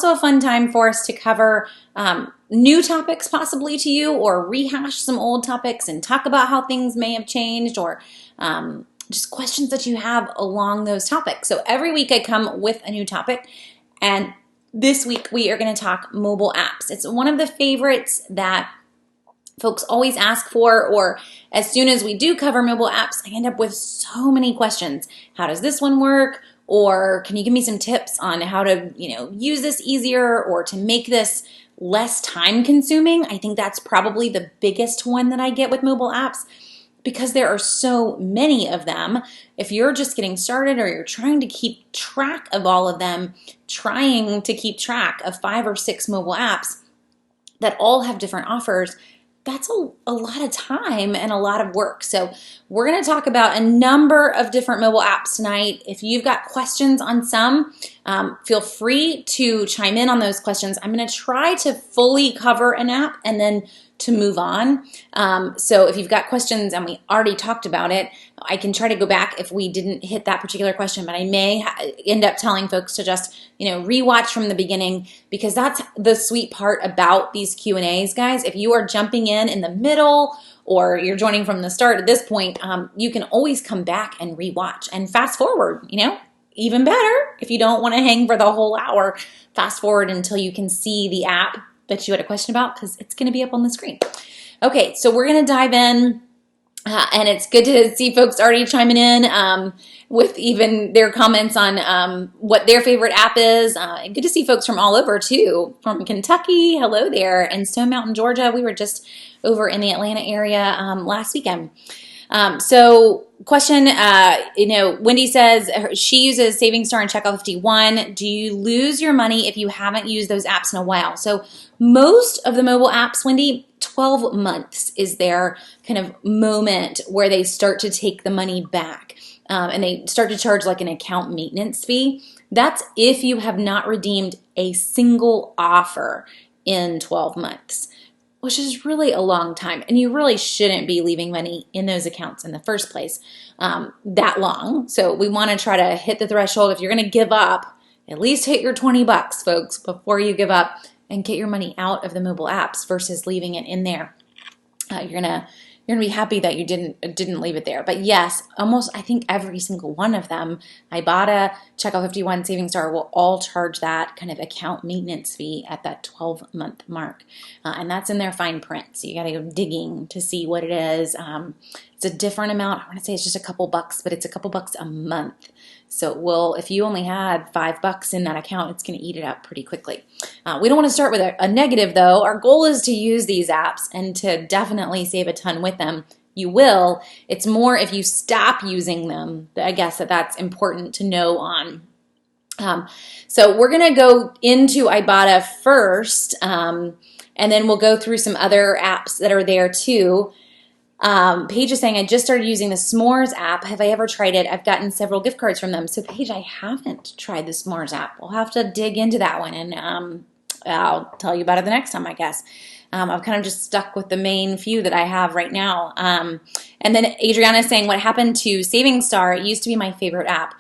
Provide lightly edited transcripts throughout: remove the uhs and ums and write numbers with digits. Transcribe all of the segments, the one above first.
also a fun time for us to cover new topics possibly to you, or rehash some old topics and talk about how things may have changed, or just questions that you have along those topics. So every week I come with a new topic, and this week we are going to talk mobile apps. It's one of the favorites that folks always ask for, or as soon as we do cover mobile apps, I end up with so many questions. How does this one work? Or can you give me some tips on how to, use this easier, or to make this less time consuming? I think that's probably the biggest one that I get with mobile apps, because there are so many of them. If you're just getting started, or you're trying to keep track of all of them, trying to keep track of 5 or 6 mobile apps that all have different offers, that's a lot of time and a lot of work. So we're going to talk about a number of different mobile apps tonight. If you've got questions on some, feel free to chime in on those questions. I'm going to try to fully cover an app and then to move on. So if you've got questions and we already talked about it, I can try to go back if we didn't hit that particular question, but I may end up telling folks to just, rewatch from the beginning, because that's the sweet part about these Q&As, guys. If you are jumping in the middle, or you're joining from the start at this point, you can always come back and rewatch and fast forward, even better. If you don't want to hang for the whole hour, fast forward until you can see the app that you had a question about, because it's going to be up on the screen. Okay, so we're going to dive in, and it's good to see folks already chiming in with even their comments on what their favorite app is. Good to see folks from all over too, from Kentucky, hello there, and Stone Mountain, Georgia. We were just over in the Atlanta area last weekend. So question, Wendy says she uses Savings Star and Checkout 51. Do you lose your money if you haven't used those apps in a while? So most of the mobile apps, Wendy, 12 months is their kind of moment where they start to take the money back. And they start to charge like an account maintenance fee. That's if you have not redeemed a single offer in 12 months. Which is really a long time, and you really shouldn't be leaving money in those accounts in the first place that long. So we want to try to hit the threshold. If you're going to give up, at least hit your 20 bucks, folks, before you give up, and get your money out of the mobile apps versus leaving it in there. You're gonna be happy that you didn't leave it there. But yes, almost I think every single one of them, Ibotta, Checkout 51, Savings Star, will all charge that kind of account maintenance fee at that 12-month mark. And that's in their fine print. So you got to go digging to see what it is. It's a different amount. I want to say it's just a couple bucks, but it's a couple bucks a month. So if you only had $5 in that account, it's going to eat it up pretty quickly. We don't want to start with a negative, though. Our goal is to use these apps and to definitely save a ton with them. You will. It's more if you stop using them, I guess that's important to know on. So we're going to go into Ibotta first, and then we'll go through some other apps that are there too. Paige is saying, I just started using the S'mores app. Have I ever tried it? I've gotten several gift cards from them. So Paige, I haven't tried the S'mores app. We'll have to dig into that one, and I'll tell you about it the next time, I guess. I've kind of just stuck with the main few that I have right now. And then Adriana is saying, what happened to Savings Star? It used to be my favorite app.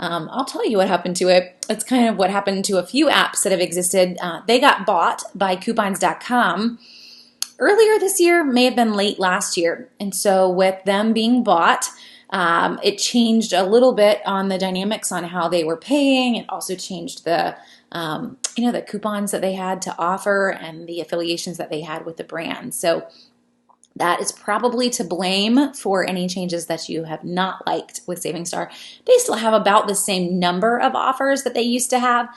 I'll tell you what happened to it. It's kind of what happened to a few apps that have existed. They got bought by coupons.com. Earlier this year, may have been late last year. And so with them being bought, it changed a little bit on the dynamics on how they were paying. It also changed the coupons that they had to offer and the affiliations that they had with the brand. So that is probably to blame for any changes that you have not liked with Savings Star. They still have about the same number of offers that they used to have.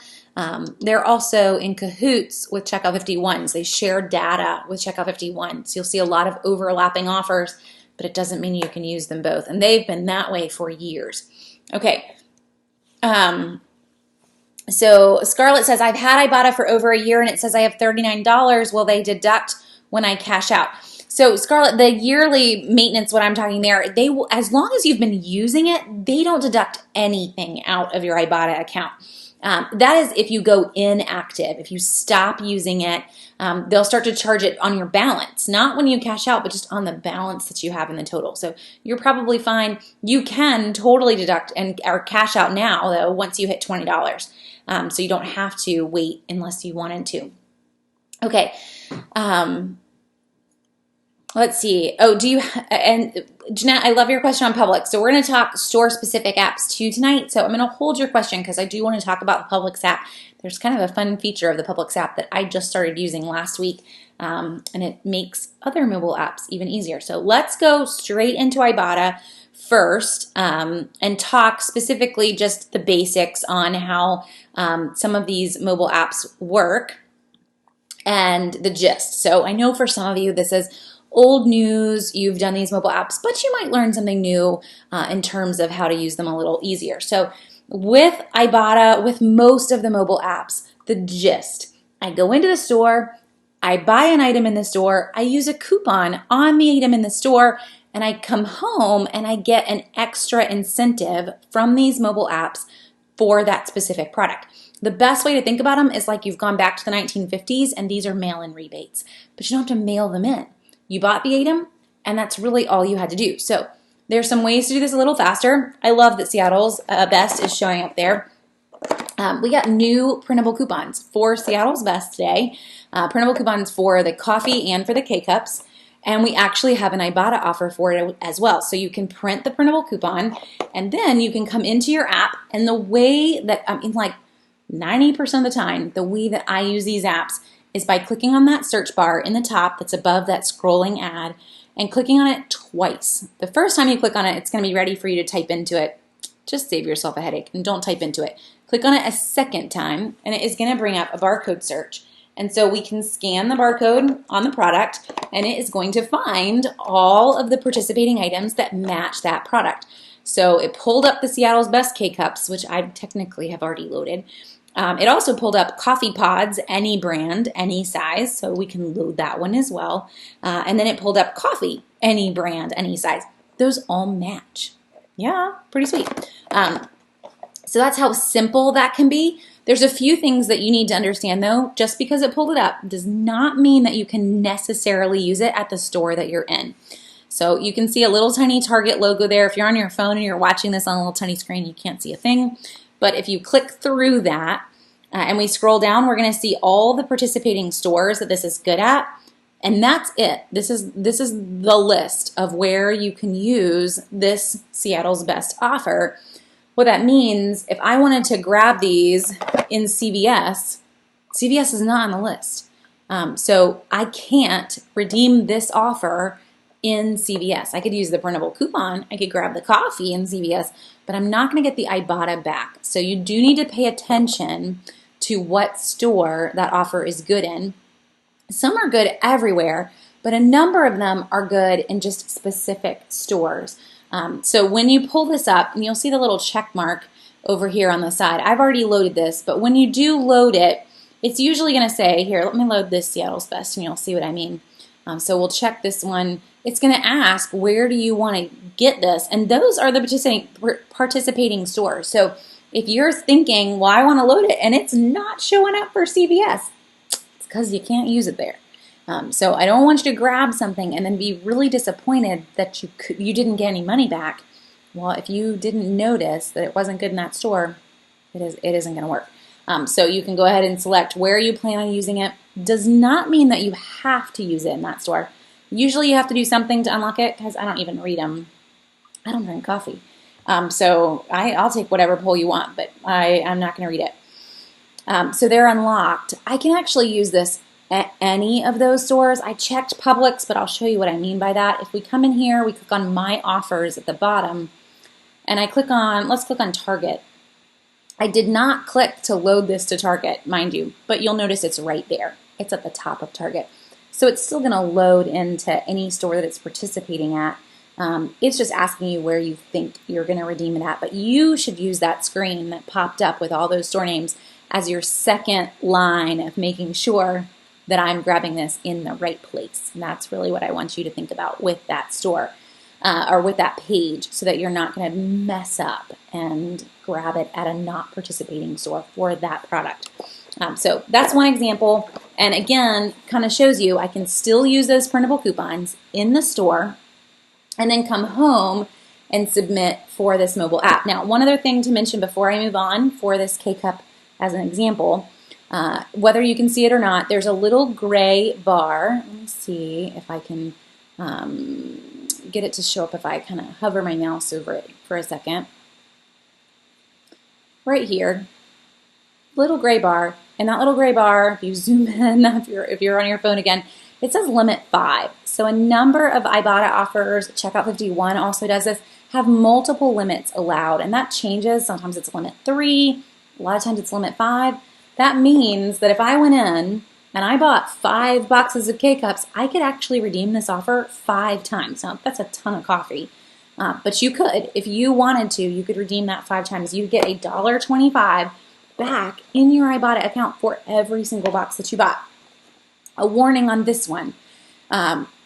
They're also in cahoots with Checkout 51. They share data with Checkout 51. So you'll see a lot of overlapping offers, but it doesn't mean you can use them both. And they've been that way for years. Okay. So Scarlett says, I've had Ibotta for over a year and it says I have $39. Will they deduct when I cash out? So Scarlett, the yearly maintenance, what I'm talking there, they will, as long as you've been using it, they don't deduct anything out of your Ibotta account. That is if you go inactive. If you stop using it, they'll start to charge it on your balance, not when you cash out, but just on the balance that you have in the total. So you're probably fine. You can totally deduct or cash out now, though, once you hit $20. so you don't have to wait unless you wanted to. Okay. Let's see. Oh, and Jeanette, I love your question on Publix. So we're going to talk store-specific apps too tonight. So I'm going to hold your question because I do want to talk about the Publix app. There's kind of a fun feature of the Publix app that I just started using last week, and it makes other mobile apps even easier. So let's go straight into Ibotta first, and talk specifically just the basics on how some of these mobile apps work and the gist. So I know for some of you this is old news, you've done these mobile apps, but you might learn something new in terms of how to use them a little easier. So with Ibotta, with most of the mobile apps, the gist, I go into the store, I buy an item in the store, I use a coupon on the item in the store, and I come home and I get an extra incentive from these mobile apps for that specific product. The best way to think about them is like you've gone back to the 1950s and these are mail-in rebates, but you don't have to mail them in. You bought the item, and that's really all you had to do. So there's some ways to do this a little faster. I love that Seattle's Best is showing up there. We got new printable coupons for Seattle's Best today, printable coupons for the coffee and for the K-Cups, and we actually have an Ibotta offer for it as well. So you can print the printable coupon, and then you can come into your app, and the way that, like 90% of the time, the way that I use these apps is by clicking on that search bar in the top that's above that scrolling ad and clicking on it twice. The first time you click on it, it's going to be ready for you to type into it. Just save yourself a headache and don't type into it. Click on it a second time and it is going to bring up a barcode search. And so we can scan the barcode on the product and it is going to find all of the participating items that match that product. So it pulled up the Seattle's Best K-Cups, which I technically have already loaded. It also pulled up coffee pods, any brand, any size, so we can load that one as well. And then it pulled up coffee, any brand, any size. Those all match. Yeah, pretty sweet. So that's how simple that can be. There's a few things that you need to understand though. Just because it pulled it up does not mean that you can necessarily use it at the store that you're in. So you can see a little tiny Target logo there. If you're on your phone and you're watching this on a little tiny screen, you can't see a thing. But if you click through that and we scroll down, we're going to see all the participating stores that this is good at. And that's it. This is the list of where you can use this Seattle's Best offer. What that means, if I wanted to grab these in CVS, CVS is not on the list. So I can't redeem this offer in CVS. I could use the printable coupon. I could grab the coffee in CVS, but I'm not going to get the Ibotta back. So you do need to pay attention to what store that offer is good in. Some are good everywhere, but a number of them are good in just specific stores. So when you pull this up, and you'll see the little check mark over here on the side. I've already loaded this, but when you do load it, it's usually going to say, here, let me load this Seattle's Best, and you'll see what I mean. So we'll check this one. It's going to ask, where do you want to get this? And those are the participating stores. So if you're thinking, well, I want to load it, and it's not showing up for CVS, it's because you can't use it there. So I don't want you to grab something and then be really disappointed that you didn't get any money back. Well, if you didn't notice that it wasn't good in that store, it isn't going to work. So you can go ahead and select where you plan on using it. Does not mean that you have to use it in that store. Usually you have to do something to unlock it because I don't even read them. I don't drink coffee. So I'll take whatever poll you want, but I'm not going to read it. So they're unlocked. I can actually use this at any of those stores. I checked Publix, but I'll show you what I mean by that. If we come in here, we click on My Offers at the bottom, and let's click on Target. I did not click to load this to Target, mind you, but you'll notice it's right there. It's at the top of Target. So it's still going to load into any store that it's participating at. It's just asking you where you think you're going to redeem it at, but you should use that screen that popped up with all those store names as your second line of making sure that I'm grabbing this in the right place. And that's really what I want you to think about with that store or with that page, so that you're not going to mess up and grab it at a not participating store for that product. So that's one example. And again, kind of shows you I can still use those printable coupons in the store and then come home and submit for this mobile app. Now, one other thing to mention before I move on for this K-Cup as an example. Whether you can see it or not, there's a little gray bar. Let me see if I can get it to show up if I kind of hover my mouse over it for a second. Right here, little gray bar, and that little gray bar, if you zoom in, if you're on your phone again, it says limit 5. So a number of Ibotta offers, Checkout 51 also does this, have multiple limits allowed, and that changes. Sometimes it's limit 3, a lot of times it's limit 5. That means that if I went in and I bought 5 boxes of K-Cups, I could actually redeem this offer 5 times. Now, that's a ton of coffee, but you could, if you wanted to, you could redeem that 5 times. You'd get $1.25 back in your Ibotta account for every single box that you bought. A warning on this one.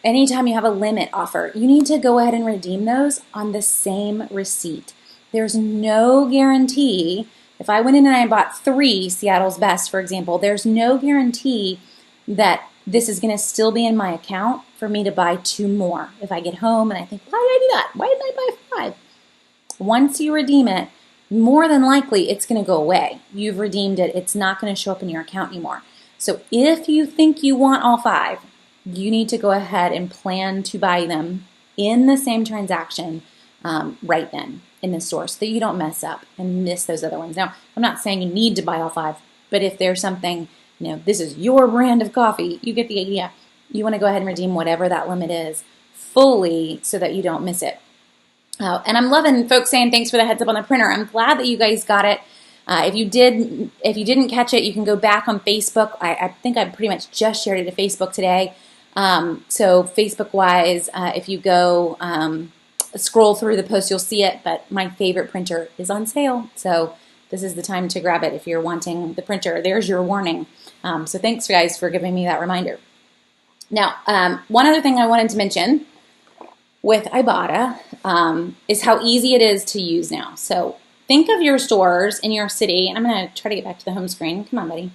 Anytime you have a limit offer, you need to go ahead and redeem those on the same receipt. There's no guarantee. If I went in and I bought 3 Seattle's Best, for example, there's no guarantee that this is going to still be in my account for me to buy 2 more. If I get home and I think, why did I do that? Why didn't I buy 5? Once you redeem it, more than likely it's going to go away. You've redeemed it. It's not going to show up in your account anymore. So if you think you want all 5, you need to go ahead and plan to buy them in the same transaction right then in the store so that you don't mess up and miss those other ones. Now, I'm not saying you need to buy all 5, but if there's something, this is your brand of coffee, you get the idea. You want to go ahead and redeem whatever that limit is fully so that you don't miss it. And I'm loving folks saying thanks for the heads up on the printer. I'm glad that you guys got it. If you didn't catch it, you can go back on Facebook. I think I pretty much just shared it to Facebook today. So Facebook-wise, if you go scroll through the post, you'll see it. But my favorite printer is on sale, so this is the time to grab it if you're wanting the printer. There's your warning. So thanks, guys, for giving me that reminder. Now, one other thing I wanted to mention with Ibotta is how easy it is to use now. So think of your stores in your city, and I'm going to try to get back to the home screen. Come on, buddy.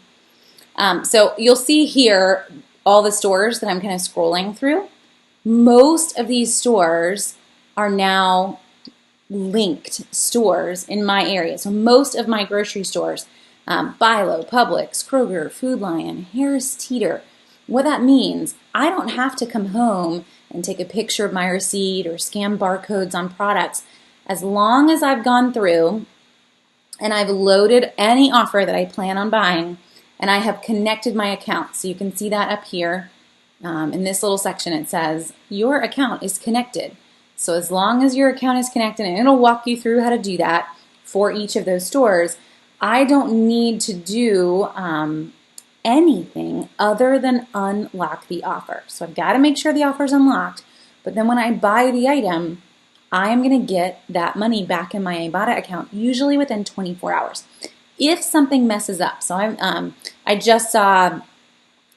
So you'll see here all the stores that I'm kind of scrolling through. Most of these stores are now linked stores in my area. So most of my grocery stores, Bilo, Publix, Kroger, Food Lion, Harris Teeter. What that means, I don't have to come home and take a picture of my receipt or scan barcodes on products. As long as I've gone through and I've loaded any offer that I plan on buying and I have connected my account. So you can see that up here in this little section. It says your account is connected. So as long as your account is connected, and it'll walk you through how to do that for each of those stores, I don't need to do anything other than unlock the offer. So I've got to make sure the offer is unlocked, but then when I buy the item, I am going to get that money back in my Ibotta account, usually within 24 hours. If something messes up, so I just saw,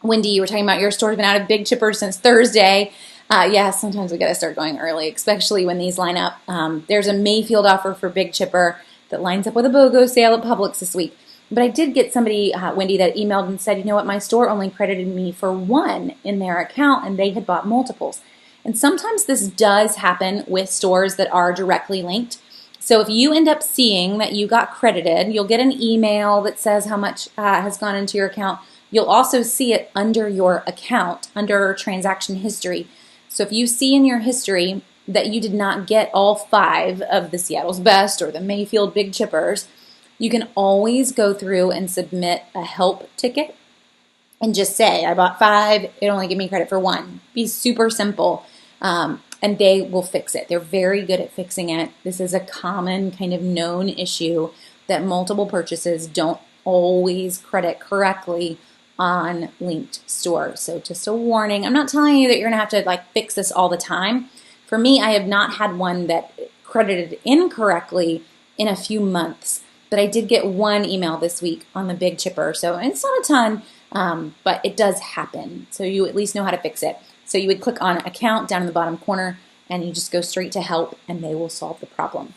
Wendy, you were talking about your store's been out of Big Chipper since Thursday. Yeah, sometimes we got to start going early, especially when these line up. There's a Mayfield offer for Big Chipper that lines up with a BOGO sale at Publix this week. But I did get somebody, Wendy, that emailed and said, you know what, my store only credited me for 1 in their account, and they had bought multiples. And sometimes this does happen with stores that are directly linked. So if you end up seeing that you got credited, you'll get an email that says how much has gone into your account. You'll also see it under your account, under transaction history. So if you see in your history that you did not get all 5 of the Seattle's Best or the Mayfield Big Chippers, you can always go through and submit a help ticket and just say, I bought 5, it only gave me credit for 1. Be super simple, and they will fix it. They're very good at fixing it. This is a common kind of known issue that multiple purchases don't always credit correctly on linked stores. So just a warning. I'm not telling you that you're going to have to fix this all the time. For me, I have not had one that credited incorrectly in a few months, but I did get 1 email this week on the Big Chipper. So it's not a ton, but it does happen. So you at least know how to fix it. So you would click on account down in the bottom corner and you just go straight to help and they will solve the problem.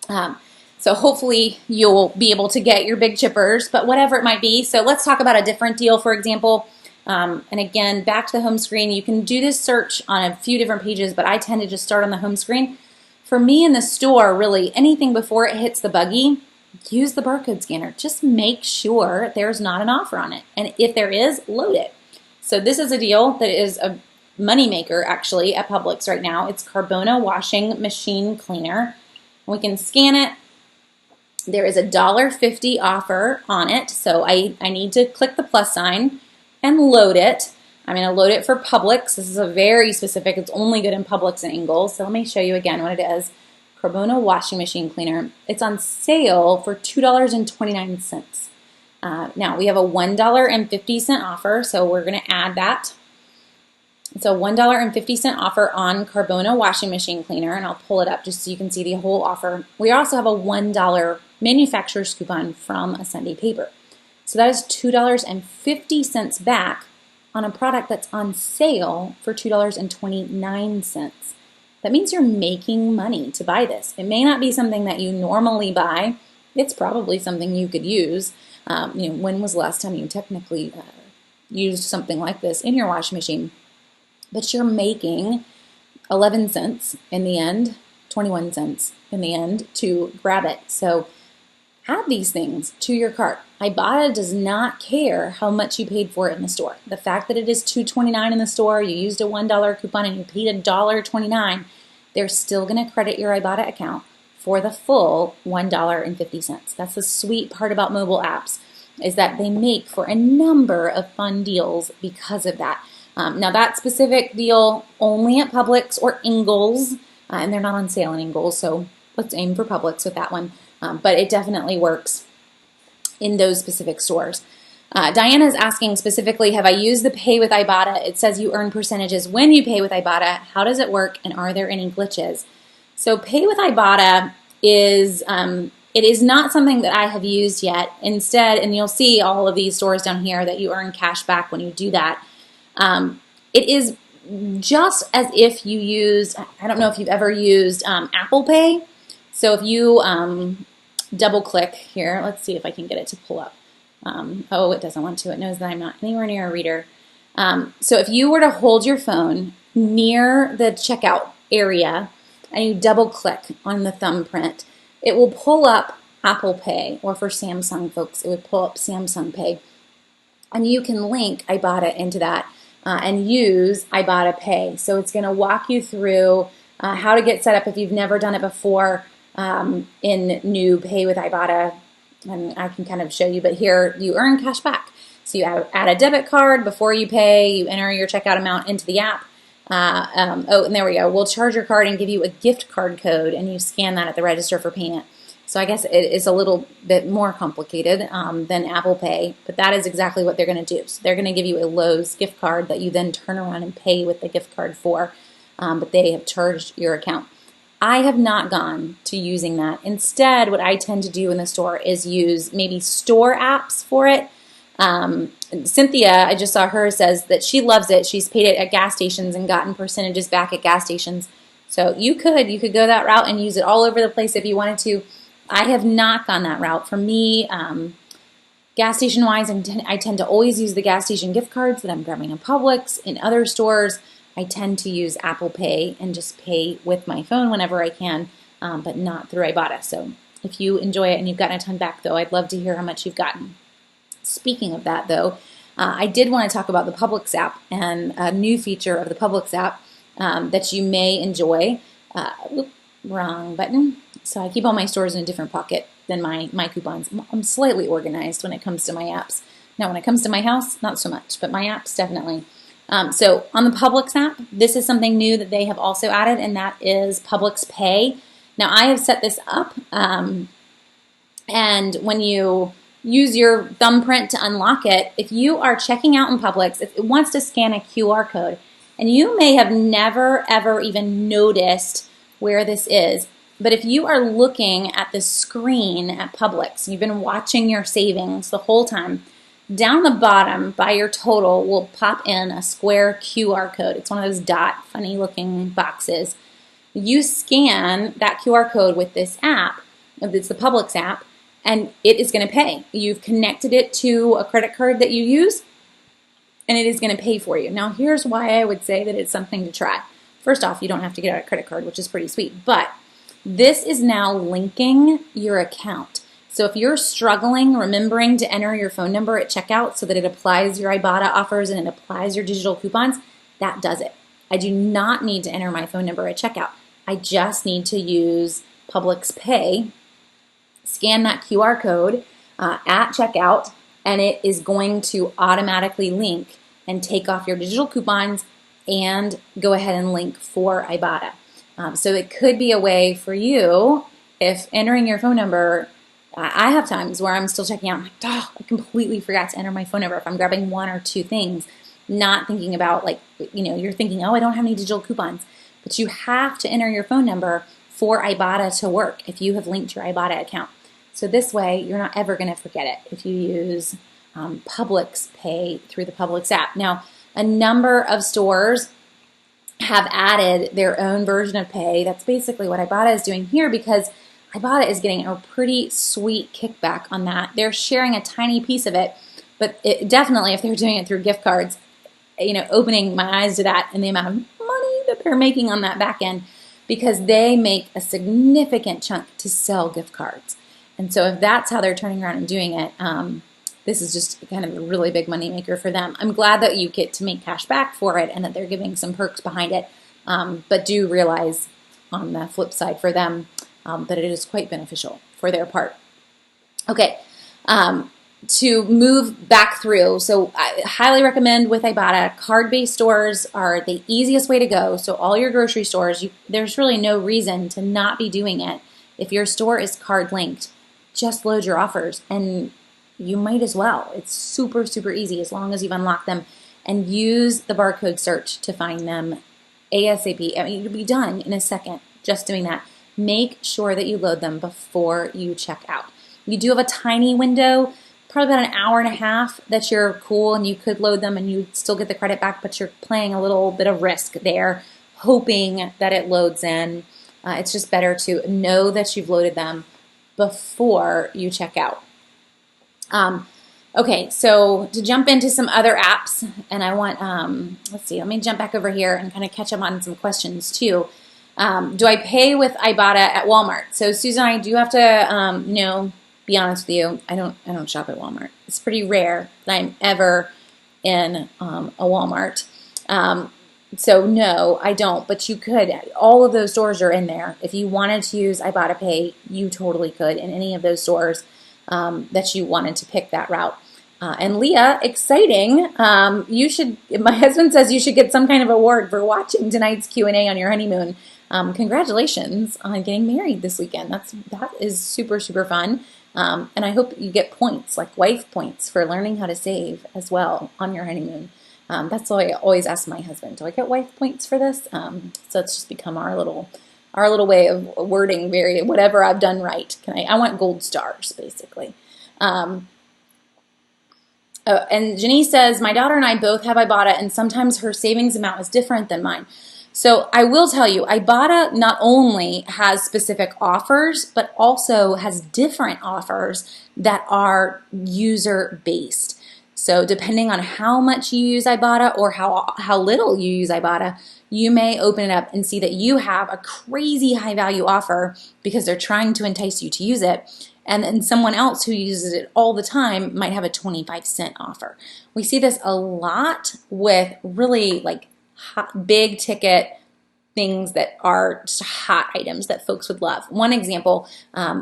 So hopefully you'll be able to get your Big Chippers, but whatever it might be. So let's talk about a different deal, for example. And again, back to the home screen. You can do this search on a few different pages, but I tend to just start on the home screen. For me in the store, really, anything before it hits the buggy, use the barcode scanner. Just make sure there's not an offer on it. And if there is, load it. So this is a deal that is a moneymaker actually at Publix right now. It's Carbona washing machine cleaner. We can scan it. There is a $1.50 offer on it. So I need to click the plus sign and load it. I'm going to load it for Publix. This is a very specific, it's only good in Publix and Ingalls. So let me show you again what it is. Carbona washing machine cleaner. It's on sale for $2.29. Now we have a $1.50 offer, so we're going to add that. It's a $1.50 offer on Carbona washing machine cleaner, and I'll pull it up just so you can see the whole offer. We also have a $1 manufacturer's coupon from a Sunday paper. So that is $2.50 back on a product that's on sale for $2.29. That means you're making money to buy this. It may not be something that you normally buy. It's probably something you could use. When was the last time you technically used something like this in your washing machine? But you're making 11 cents in the end, 21 cents in the end to grab it. So add these things to your cart. Ibotta does not care how much you paid for it in the store. The fact that it is $2.29 in the store, you used a $1 coupon and you paid $1.29, they're still going to credit your Ibotta account for the full $1.50. That's the sweet part about mobile apps, is that they make for a number of fun deals because of that. Now that specific deal only at Publix or Ingalls, and they're not on sale in Ingalls, so let's aim for Publix with that one. But it definitely works in those specific stores. Diana is asking specifically, have I used the Pay with Ibotta? It says you earn percentages when you pay with Ibotta. How does it work, and are there any glitches? So Pay with Ibotta is, it is not something that I have used yet. Instead, and you'll see all of these stores down here that you earn cash back when you do that. It is just as if you used, I don't know if you've ever used Apple Pay. So if you double click here, let's see if I can get it to pull up. Oh, it doesn't want to. It knows that I'm not anywhere near a reader. So if you were to hold your phone near the checkout area and you double click on the thumbprint, it will pull up Apple Pay, or for Samsung folks, it would pull up Samsung Pay. And you can link Ibotta into that and use Ibotta Pay. So it's going to walk you through how to get set up if you've never done it before in new Pay with Ibotta. And I can kind of show you, but here you earn cash back. So you add a debit card before you pay, you enter your checkout amount into the app. Oh, and there we go. We'll charge your card and give you a gift card code, and you scan that at the register for payment. So I guess it is a little bit more complicated than Apple Pay, but that is exactly what they're going to do. So they're going to give you a Lowe's gift card that you then turn around and pay with the gift card for, but they have charged your account. I have not gone to using that. Instead, what I tend to do in the store is use maybe store apps for it. Cynthia, I just saw her, says that she loves it. She's paid it at gas stations and gotten percentages back at gas stations. So you could go that route and use it all over the place if you wanted to. I have not gone that route. For me, gas station wise, I tend to always use the gas station gift cards that I'm grabbing in Publix. In other stores, I tend to use Apple Pay and just pay with my phone whenever I can, but not through Ibotta. So if you enjoy it and you've gotten a ton back, though, I'd love to hear how much you've gotten. Speaking of that, though, I did want to talk about the Publix app and a new feature of the Publix app that you may enjoy. Wrong button. So I keep all my stores in a different pocket than my coupons. I'm slightly organized when it comes to my apps. Now, when it comes to my house, not so much, but my apps definitely. So on the Publix app, this is something new that they have also added, and that is Publix Pay. Now, I have set this up, and when you use your thumbprint to unlock it, if you are checking out in Publix, it wants to scan a QR code, and you may have never, ever even noticed where this is. But if you are looking at the screen at Publix, you've been watching your savings the whole time, down the bottom by your total will pop in a square QR code. It's one of those dot funny looking boxes. You scan that QR code with this app, it's the Publix app, and it is going to pay. You've connected it to a credit card that you use, and it is going to pay for you. Now, here's why I would say that it's something to try. First off, you don't have to get out a credit card, which is pretty sweet, but this is now linking your account. So if you're struggling remembering to enter your phone number at checkout so that it applies your Ibotta offers and it applies your digital coupons, that does it. I do not need to enter my phone number at checkout. I just need to use Publix Pay, scan that QR code at checkout, and it is going to automatically link and take off your digital coupons and go ahead and link for Ibotta. So it could be a way for you, if entering your phone number, I have times where I'm still checking out, I'm like, oh, I completely forgot to enter my phone number if I'm grabbing one or two things, not thinking about, like, you're thinking, oh, I don't have any digital coupons. But you have to enter your phone number for Ibotta to work if you have linked your Ibotta account. So this way, you're not ever going to forget it if you use Publix Pay through the Publix app. Now, a number of stores have added their own version of Pay. That's basically what Ibotta is doing here, because Ibotta is getting a pretty sweet kickback on that. They're sharing a tiny piece of it, but definitely if they're doing it through gift cards, opening my eyes to that and the amount of money that they're making on that back end, because they make a significant chunk to sell gift cards. And so if that's how they're turning around and doing it, this is just kind of a really big money maker for them. I'm glad that you get to make cash back for it and that they're giving some perks behind it, but do realize on the flip side for them that it is quite beneficial for their part. Okay, to move back through, so I highly recommend with Ibotta, card-based stores are the easiest way to go. So all your grocery stores, there's really no reason to not be doing it. If your store is card linked, just load your offers, and you might as well. It's super, super easy as long as you've unlocked them, and use the barcode search to find them ASAP. I mean, you'll be done in a second just doing that. Make sure that you load them before you check out. You do have a tiny window, probably about an hour and a half, that you're cool and you could load them and you still get the credit back, but you're playing a little bit of risk there, hoping that it loads in. It's just better to know that you've loaded them before you check out. Okay, so to jump into some other apps, and I want, let's see, let me jump back over here and kind of catch up on some questions too. Do I pay with Ibotta at Walmart? So Susan, I do have to, be honest with you, I don't shop at Walmart. It's pretty rare that I'm ever in a Walmart. So no, I don't, but you could. All of those stores are in there. If you wanted to use Ibotta Pay, you totally could in any of those stores that you wanted to pick that route. And Leah, exciting! My husband says you should get some kind of award for watching tonight's Q&A on your honeymoon. Congratulations on getting married this weekend. That is super, super fun. And I hope you get points, like wife points, for learning how to save as well on your honeymoon. That's why I always ask my husband, do I get wife points for this? So it's just become our little way of wording whatever I've done right. I want gold stars, basically. And Janice says, my daughter and I both have Ibotta, and sometimes her savings amount is different than mine. So I will tell you, Ibotta not only has specific offers, but also has different offers that are user-based. So depending on how much you use Ibotta or how little you use Ibotta, you may open it up and see that you have a crazy high-value offer because they're trying to entice you to use it. And then someone else who uses it all the time might have a 25-cent offer. We see this a lot with really big ticket things that are just hot items that folks would love. One example,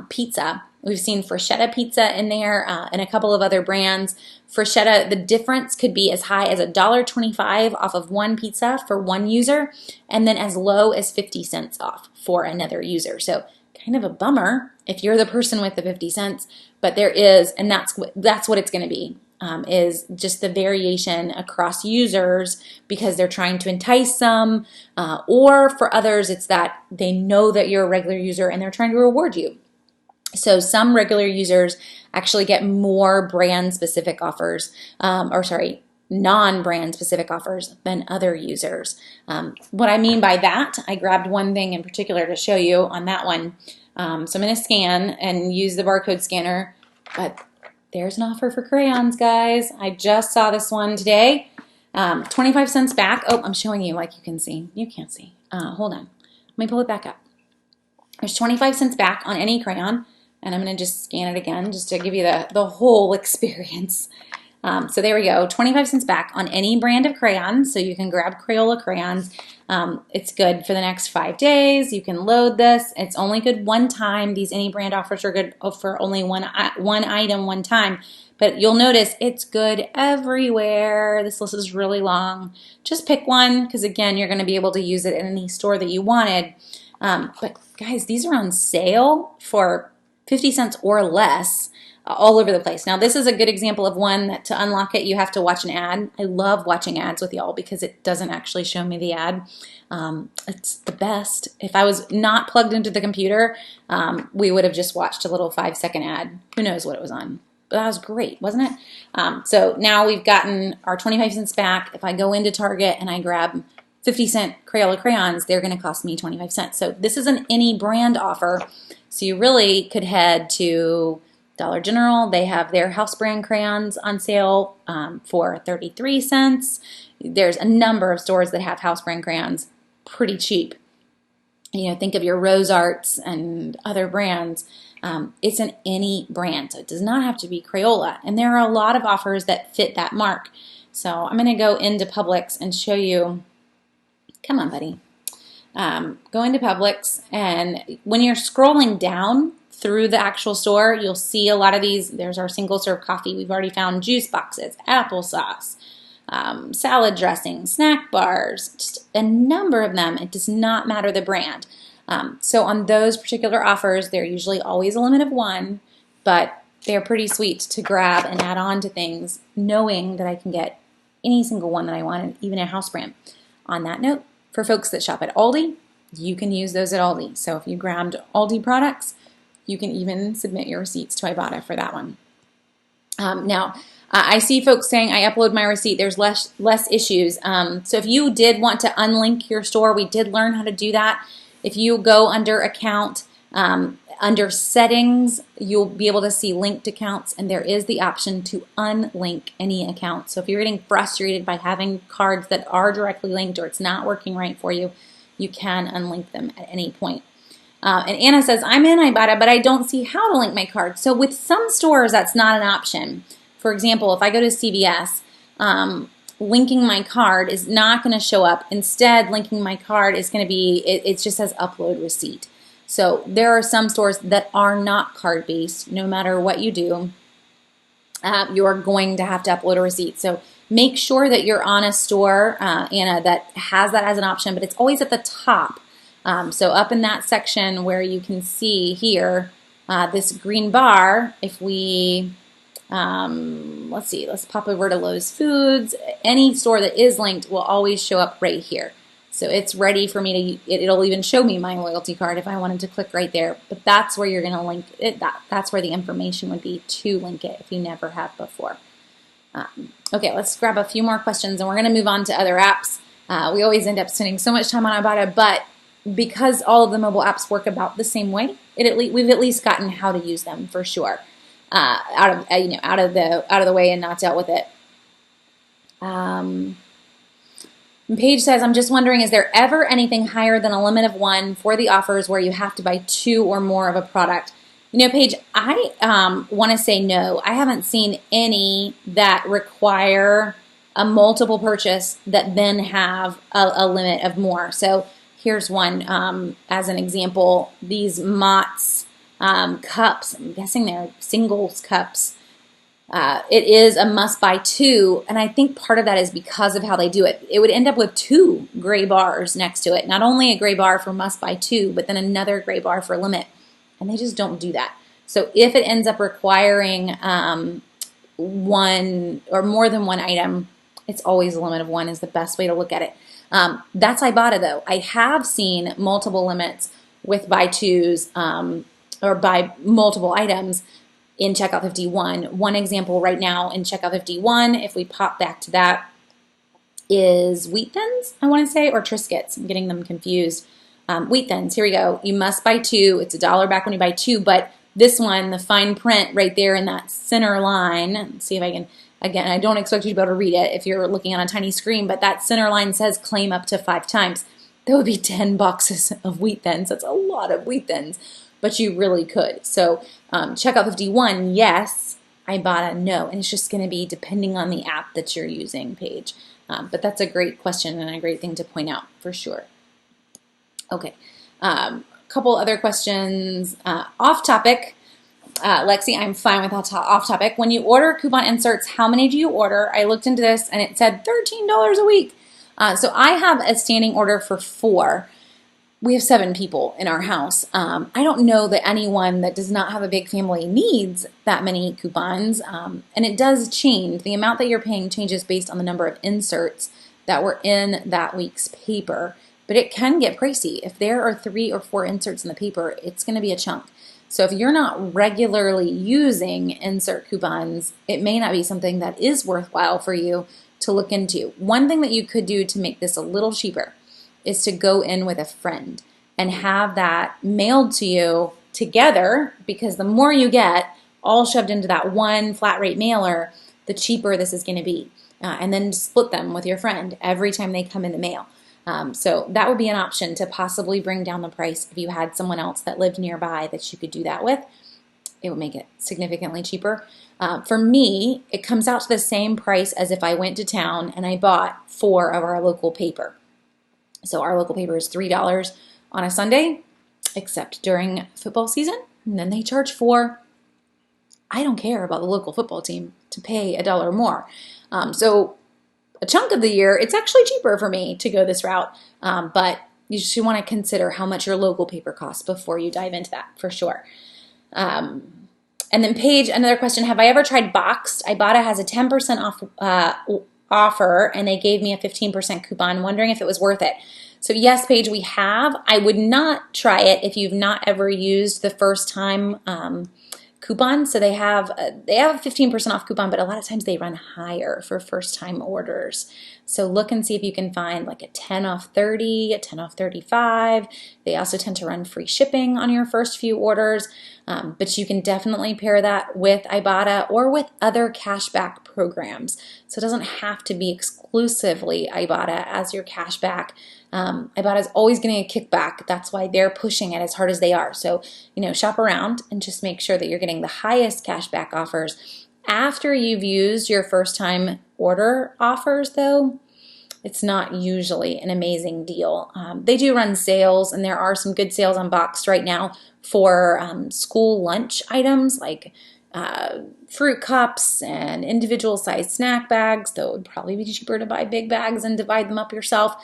pizza. We've seen Freschetta pizza in there and a couple of other brands. Freschetta, the difference could be as high as $1.25 off of one pizza for one user, and then as low as 50 cents off for another user. So kind of a bummer if you're the person with the 50 cents, but there is, and that's what it's going to be. Is just the variation across users because they're trying to entice some, or for others, it's that they know that you're a regular user and they're trying to reward you. So some regular users actually get more brand-specific offers, non-brand specific offers than other users. What I mean by that, I grabbed one thing in particular to show you on that one. So I'm going to scan and use the barcode scanner, but there's an offer for crayons, guys. I just saw this one today. 25 cents back. Oh, I'm showing you like you can see. You can't see. Hold on. Let me pull it back up. There's 25 cents back on any crayon, And I'm going to just scan it again just to give you the whole experience. So there we go, 25 cents back on any brand of crayons. So you can grab Crayola crayons. It's good for the next 5 days. You can load this. It's only good one time. These any brand offers are good for only one item one time. But you'll notice it's good everywhere. This list is really long. Just pick one because, again, you're going to be able to use it in any store that you wanted. But guys, these are on sale for 50 cents or less all over the place. Now, this is a good example of one that to unlock it, you have to watch an ad. I love watching ads with y'all because it doesn't actually show me the ad. It's the best. If I was not plugged into the computer, we would have just watched a little 5-second ad. Who knows what it was on? But that was great, wasn't it? So now we've gotten our 25 cents back. If I go into Target and I grab 50-cent Crayola crayons, they're going to cost me 25 cents. So this is an any brand offer. So you really could head to Dollar General. They have their house brand crayons on sale for 33 cents. There's a number of stores that have house brand crayons pretty cheap. You know, think of your Rose Arts and other brands. It's an any brand, so it does not have to be Crayola. And there are a lot of offers that fit that mark. So I'm going to go into Publix and show you. Come on, buddy. Go into Publix, and when you're scrolling down through the actual store, you'll see a lot of these. There's our single serve coffee. We've already found juice boxes, applesauce, salad dressing, snack bars, just a number of them. It does not matter the brand. So on those particular offers, they're usually always a limit of one, but they're pretty sweet to grab and add on to things, knowing that I can get any single one that I want, even a house brand. On that note, for folks that shop at Aldi, you can use those at Aldi. So if you grabbed Aldi products, you can even submit your receipts to Ibotta for that one. Now, I see folks saying I upload my receipt. There's less issues. So if you did want to unlink your store, we did learn how to do that. If you go under account, under settings, you'll be able to see linked accounts, and there is the option to unlink any account. So if you're getting frustrated by having cards that are directly linked or it's not working right for you, you can unlink them at any point. And Anna says, I'm in Ibotta, but I don't see how to link my card. So with some stores, that's not an option. For example, if I go to CVS, linking my card is not going to show up. Instead, linking my card is going to be, it just says upload receipt. So there are some stores that are not card-based. No matter what you do, you're going to have to upload a receipt. So make sure that you're on a store, Anna, that has that as an option, but it's always at the top. So up in that section where you can see here, this green bar, if we, let's see, let's pop over to Lowe's Foods. Any store that is linked will always show up right here. So it's ready for me to, it'll even show me my loyalty card if I wanted to click right there. But that's where you're going to link it. That's where the information would be to link it if you never have before. Okay, let's grab a few more questions and we're going to move on to other apps. We always end up spending so much time on Ibotta, but because all of the mobile apps work about the same way, we've at least gotten how to use them for sure. Out of the way and not dealt with it. Paige says, I'm just wondering, is there ever anything higher than a limit of one for the offers where you have to buy 2 or more of a product? You know, Paige, I want to say no. I haven't seen any that require a multiple purchase that then have a limit of more. So here's one as an example. These Mott's cups, I'm guessing they're singles cups. It is a must buy 2, and I think part of that is because of how they do it. It would end up with 2 gray bars next to it. Not only a gray bar for must buy 2, but then another gray bar for limit, and they just don't do that. So if it ends up requiring one or more than one item, it's always a limit of 1 is the best way to look at it. That's Ibotta though. I have seen multiple limits with buy 2s or buy multiple items in checkout 51. One example right now in checkout 51, if we pop back to that, is Wheat Thins, I want to say, or Triscuits. I'm getting them confused. Wheat Thins, here we go. You must buy 2. It's $1 back when you buy 2, but this one, the fine print right there in that center line, let's see if I can, again, I don't expect you to be able to read it if you're looking on a tiny screen, but that center line says claim up to 5 times. That would be 10 boxes of Wheat Thins. That's a lot of Wheat Thins. but you really could. So checkout 51, yes. Ibotta, no. And it's just going to be depending on the app that you're using, Paige. But that's a great question and a great thing to point out for sure. Okay. Couple other questions. Off topic. Lexi, I'm fine with off topic. When you order coupon inserts, how many do you order? I looked into this and it said $13 a week. So I have a standing order for 4. We have 7 people in our house. I don't know that anyone that does not have a big family needs that many coupons. And it does change. The amount that you're paying changes based on the number of inserts that were in that week's paper. But it can get pricey. If there are 3 or 4 inserts in the paper, it's going to be a chunk. So if you're not regularly using insert coupons, it may not be something that is worthwhile for you to look into. One thing that you could do to make this a little cheaper is to go in with a friend and have that mailed to you together, because the more you get all shoved into that one flat rate mailer, the cheaper this is going to be. And then split them with your friend every time they come in the mail. So that would be an option to possibly bring down the price if you had someone else that lived nearby that you could do that with. It would make it significantly cheaper. For me, it comes out to the same price as if I went to town and I bought 4 of our local paper. So our local paper is $3 on a Sunday, except during football season, and then they charge $4. I don't care about the local football team to pay $1 more. So a chunk of the year, it's actually cheaper for me to go this route, but you should want to consider how much your local paper costs before you dive into that, for sure. And then Paige, another question, have I ever tried Boxed? Ibotta has a 10% off offer, and they gave me a 15% coupon, wondering if it was worth it. So yes, Paige, we have. I would not try it if you've not ever used the first time coupon. So they have a 15% off coupon, but a lot of times they run higher for first time orders. So look and see if you can find like a 10 off 30, a 10 off 35. They also tend to run free shipping on your first few orders. But you can definitely pair that with Ibotta or with other cashback programs. So it doesn't have to be exclusively Ibotta as your cashback. Ibotta is always getting a kickback. That's why they're pushing it as hard as they are. So, shop around and just make sure that you're getting the highest cashback offers. After you've used your first time order offers, though, it's not usually an amazing deal. They do run sales, and there are some good sales on Boxed right now for school lunch items like fruit cups and individual sized snack bags, though it would probably be cheaper to buy big bags and divide them up yourself.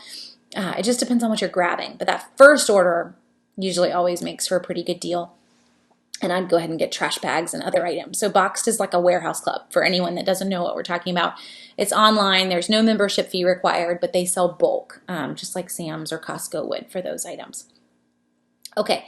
It just depends on what you're grabbing. But that first order usually always makes for a pretty good deal. And I'd go ahead and get trash bags and other items. So Boxed is like a warehouse club for anyone that doesn't know what we're talking about. It's online. There's no membership fee required, but they sell bulk, just like Sam's or Costco would for those items. Okay.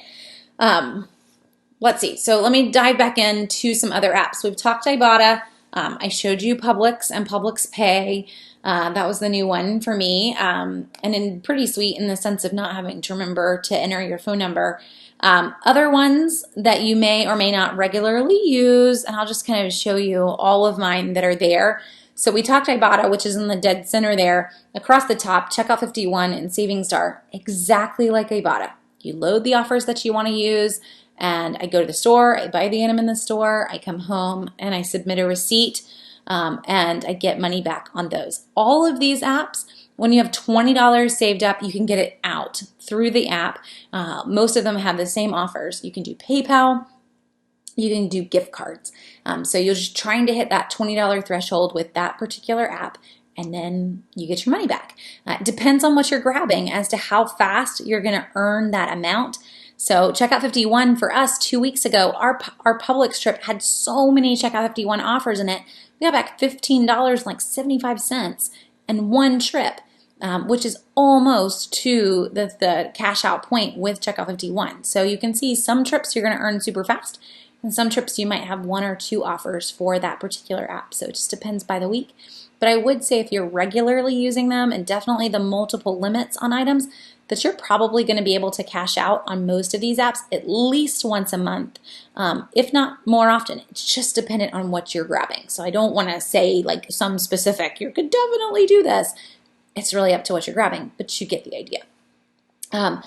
Let's see. So let me dive back into some other apps. We've talked Ibotta. I showed you Publix and Publix Pay. That was the new one for me, and pretty sweet in the sense of not having to remember to enter your phone number. Other ones that you may or may not regularly use, and I'll just kind of show you all of mine that are there. So we talked Ibotta, which is in the dead center there. Across the top, Checkout 51 and Savings Star, exactly like Ibotta. You load the offers that you want to use, and I go to the store, I buy the item in the store, I come home, and I submit a receipt, and I get money back on those. All of these apps, when you have $20 saved up, you can get it out through the app. Most of them have the same offers. You can do PayPal, you can do gift cards. So you're just trying to hit that $20 threshold with that particular app, and then you get your money back. It depends on what you're grabbing as to how fast you're going to earn that amount. So Checkout 51 for us 2 weeks ago, our Publix trip had so many Checkout 51 offers in it. We got back $15.75 in one trip, which is almost to the cash out point with Checkout 51. So you can see some trips you're going to earn super fast, and some trips you might have 1 or 2 offers for that particular app. So it just depends by the week. But I would say if you're regularly using them, and definitely the multiple limits on items, that you're probably going to be able to cash out on most of these apps at least once a month, if not more often. It's just dependent on what you're grabbing. So I don't want to say like some specific, you could definitely do this. It's really up to what you're grabbing, but you get the idea. And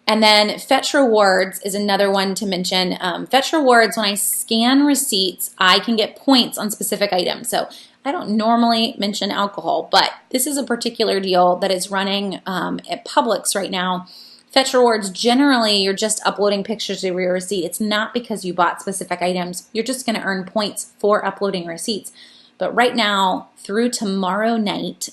And then Fetch Rewards is another one to mention. Fetch Rewards, when I scan receipts, I can get points on specific items. So I don't normally mention alcohol, but this is a particular deal that is running at Publix right now. Fetch Rewards, generally, you're just uploading pictures of your receipt. It's not because you bought specific items. You're just going to earn points for uploading receipts. But right now, through tomorrow night,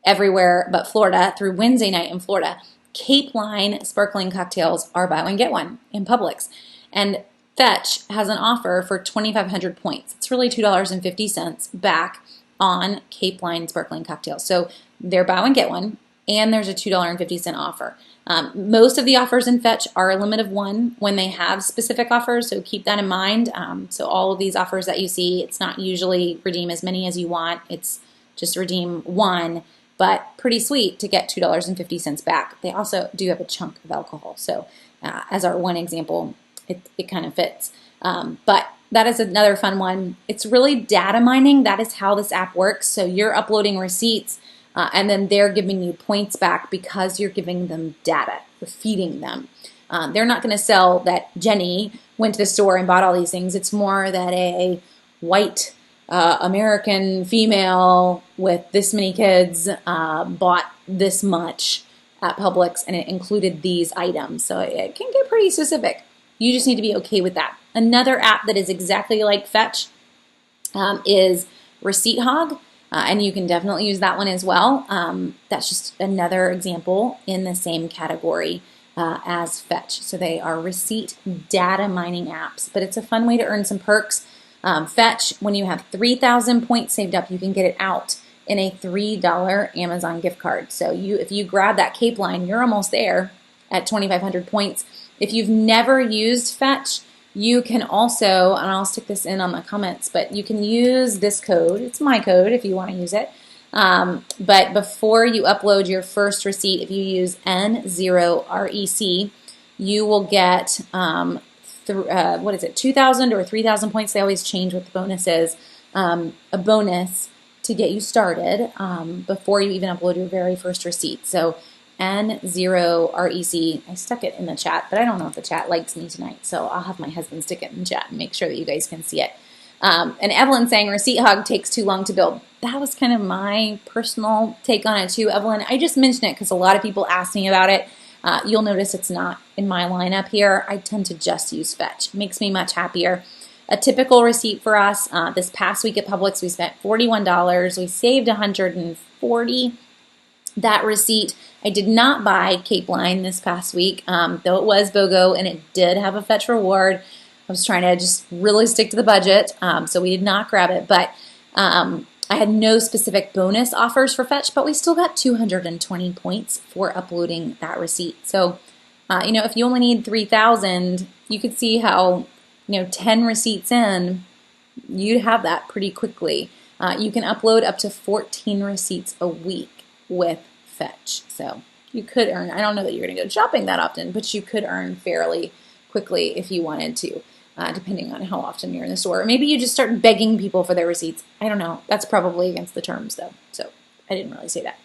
everywhere but Florida, through Wednesday night in Florida, Cape Line sparkling cocktails are buy one, get one in Publix. And Fetch has an offer for 2,500 points. It's really $2.50 back on Cape Line sparkling cocktails. So they're buy one, get one, and there's a $2.50 offer. Most of the offers in Fetch are a limit of one when they have specific offers, so keep that in mind. So all of these offers that you see, it's not usually redeem as many as you want. It's just redeem one, but pretty sweet to get $2.50 back. They also do have a chunk of alcohol. So as our one example, it kind of fits. But that is another fun one. It's really data mining. That is how this app works. So you're uploading receipts and then they're giving you points back because you're giving them data. You're feeding them. They're not going to sell that Jenny went to the store and bought all these things. It's more that a white American female with this many kids bought this much at Publix, and it included these items. So it can get pretty specific. You just need to be okay with that. Another app that is exactly like Fetch is Receipt Hog, and you can definitely use that one as well. That's just another example in the same category as Fetch. So they are receipt data mining apps, but it's a fun way to earn some perks. Fetch, when you have 3,000 points saved up, you can get it out in a $3 Amazon gift card. So if you grab that Cape Line, you're almost there at 2,500 points. If you've never used Fetch, you can also, and I'll stick this in on the comments, but you can use this code. It's my code if you want to use it. But before you upload your first receipt, if you use N0REC, you will get 2,000 or 3,000 points. They always change what the bonus is. A bonus to get you started before you even upload your very first receipt. So N0REC. I stuck it in the chat, but I don't know if the chat likes me tonight, so I'll have my husband stick it in the chat and make sure that you guys can see it. And Evelyn saying Receipt Hog takes too long to build. That was kind of my personal take on it too, Evelyn. I just mentioned it because a lot of people asked me about it. You'll notice it's not in my lineup here. I tend to just use Fetch. It makes me much happier. A typical receipt for us, this past week at Publix, we spent $41. We saved $140. That receipt, I did not buy Cape Line this past week, though it was BOGO and it did have a Fetch reward. I was trying to just really stick to the budget, so we did not grab it. But I had no specific bonus offers for Fetch, but we still got 220 points for uploading that receipt. So, if you only need 3,000, you could see how, 10 receipts in, you'd have that pretty quickly. You can upload up to 14 receipts a week with Fetch. So you could earn, I don't know that you're going to go shopping that often, but you could earn fairly quickly if you wanted to, depending on how often you're in the store. Or maybe you just start begging people for their receipts. I don't know. That's probably against the terms though. So I didn't really say that.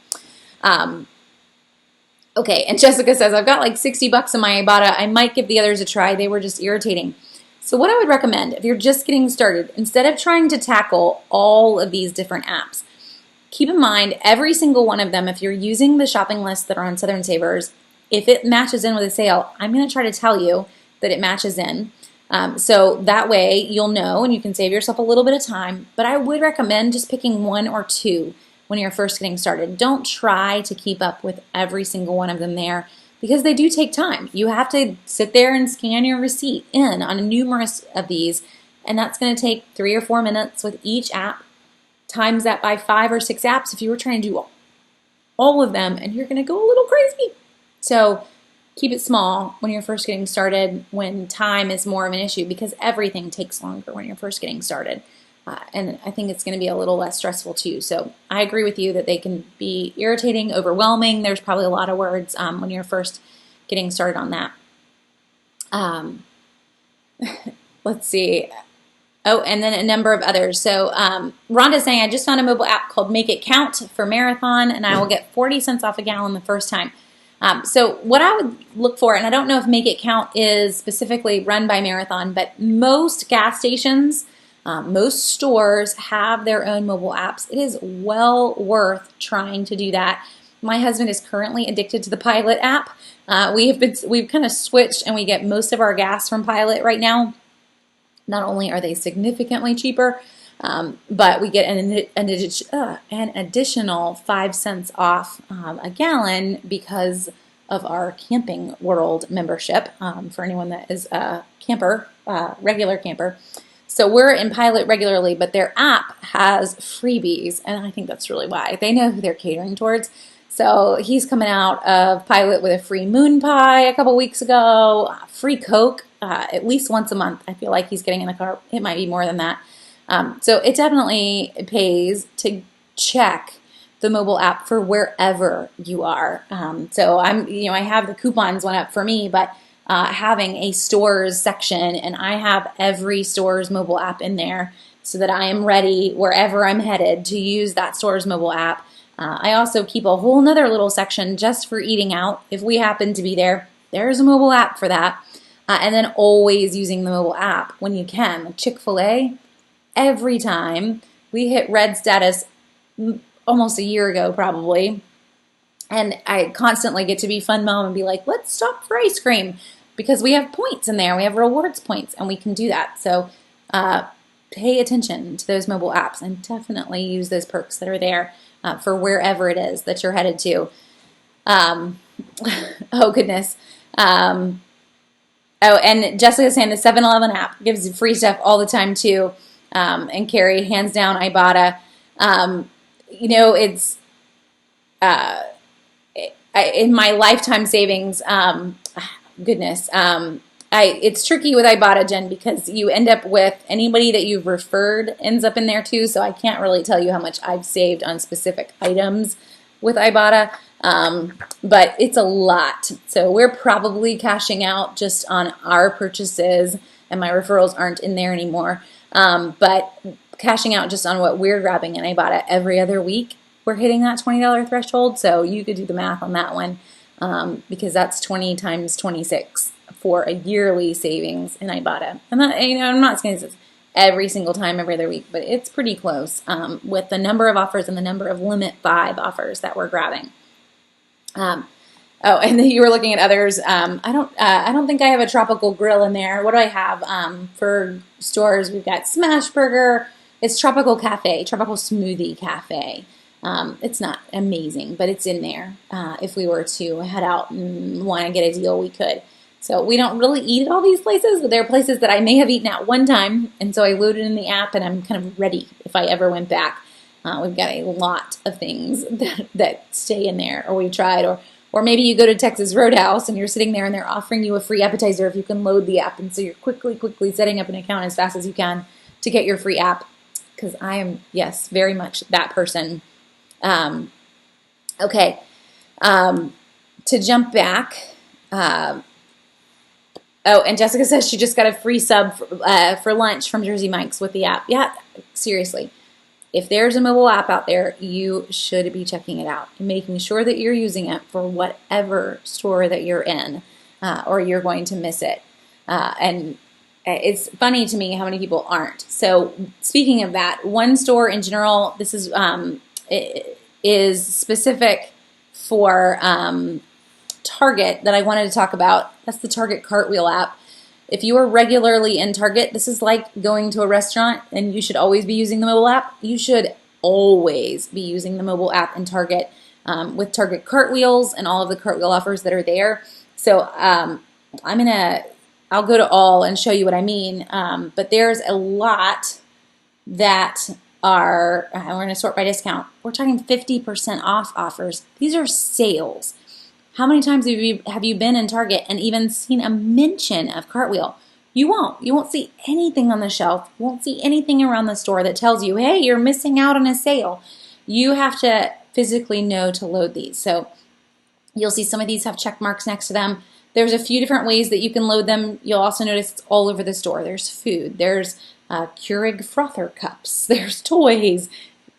Okay, and Jessica says, I've got like $60 in my Ibotta. I might give the others a try. They were just irritating. So what I would recommend, if you're just getting started, instead of trying to tackle all of these different apps, keep in mind every single one of them, if you're using the shopping lists that are on Southern Savers, if it matches in with a sale, I'm going to try to tell you that it matches in. So that way you'll know and you can save yourself a little bit of time. But I would recommend just picking one or two when you're first getting started. Don't try to keep up with every single one of them there because they do take time. You have to sit there and scan your receipt in on numerous of these, and that's going to take 3 or 4 minutes with each app. Times that by 5 or 6 apps if you were trying to do all of them, and you're going to go a little crazy. So keep it small when you're first getting started, when time is more of an issue, because everything takes longer when you're first getting started. And I think it's going to be a little less stressful too. So I agree with you that they can be irritating, overwhelming. There's probably a lot of words when you're first getting started on that. Let's see. Oh, and then a number of others. So Rhonda's saying, I just found a mobile app called Make It Count for Marathon, and I will get 40 cents off a gallon the first time. So what I would look for, and I don't know if Make It Count is specifically run by Marathon, but most gas stations, most stores have their own mobile apps. It is well worth trying to do that. My husband is currently addicted to the Pilot app. We've kind of switched, and we get most of our gas from Pilot right now. Not only are they significantly cheaper, but we get an additional 5 cents off a gallon because of our Camping World membership, for anyone that is a camper, regular camper. So we're in Pilot regularly, but their app has freebies, and I think that's really why. They know who they're catering towards. So he's coming out of Pilot with a free moon pie a couple weeks ago, free Coke at least once a month. I feel like he's getting in the car. It might be more than that. So it definitely pays to check the mobile app for wherever you are. So I have the coupons went up for me, but having a stores section, and I have every store's mobile app in there so that I am ready wherever I'm headed to use that store's mobile app. I also keep a whole nother little section just for eating out. If we happen to be there, there's a mobile app for that. And then always using the mobile app when you can. Like Chick-fil-A, every time we hit red status almost a year ago probably, and I constantly get to be fun mom and be like, let's stop for ice cream, because we have points in there. We have rewards points, and we can do that. So pay attention to those mobile apps and definitely use those perks that are there for wherever it is that you're headed to. Oh, goodness. Oh, and Jessica's saying the 7-Eleven app gives you free stuff all the time, too. And Carrie, hands down, Ibotta. It's in my lifetime savings, it's tricky with Ibotta, Jen, because you end up with anybody that you've referred ends up in there too, so I can't really tell you how much I've saved on specific items with Ibotta, but it's a lot. So we're probably cashing out just on our purchases, and my referrals aren't in there anymore, but cashing out just on what we're grabbing in Ibotta every other week, we're hitting that $20 threshold, so you could do the math on that one, because that's 20 times 26 for a yearly savings in Ibotta. I'm not saying this every single time, every other week, but it's pretty close with the number of offers and the number of limit 5 offers that we're grabbing. And then you were looking at others. I don't think I have a tropical grill in there. What do I have for stores? We've got Smash Burger. It's Tropical Cafe, Tropical Smoothie Cafe. It's not amazing, but it's in there. If we were to head out and want to get a deal, we could. So we don't really eat at all these places, but there are places that I may have eaten at one time, and so I loaded in the app, and I'm kind of ready if I ever went back. We've got a lot of things that stay in there, or we've tried, or maybe you go to Texas Roadhouse, and you're sitting there, and they're offering you a free appetizer if you can load the app, and so you're quickly setting up an account as fast as you can to get your free app, because I am, yes, very much that person. Okay, to jump back, and Jessica says she just got a free sub for lunch from Jersey Mike's with the app. Yeah, seriously. If there's a mobile app out there, you should be checking it out and making sure that you're using it for whatever store that you're in, or you're going to miss it. And it's funny to me how many people aren't. So speaking of that, one store in general, this is specific for Target that I wanted to talk about. That's the Target Cartwheel app. If you are regularly in Target, this is like going to a restaurant, and you should always be using the mobile app. You should always be using the mobile app in Target with Target Cartwheels and all of the Cartwheel offers that are there. So I'll go to all and show you what I mean. But there's a lot that are, we're going to sort by discount. We're talking 50% off offers. These are sales. How many times have you been in Target and even seen a mention of Cartwheel? You won't. You won't see anything on the shelf. You won't see anything around the store that tells you, hey, you're missing out on a sale. You have to physically know to load these. So you'll see some of these have check marks next to them. There's a few different ways that you can load them. You'll also notice it's all over the store. There's food. There's Keurig frother cups. There's toys.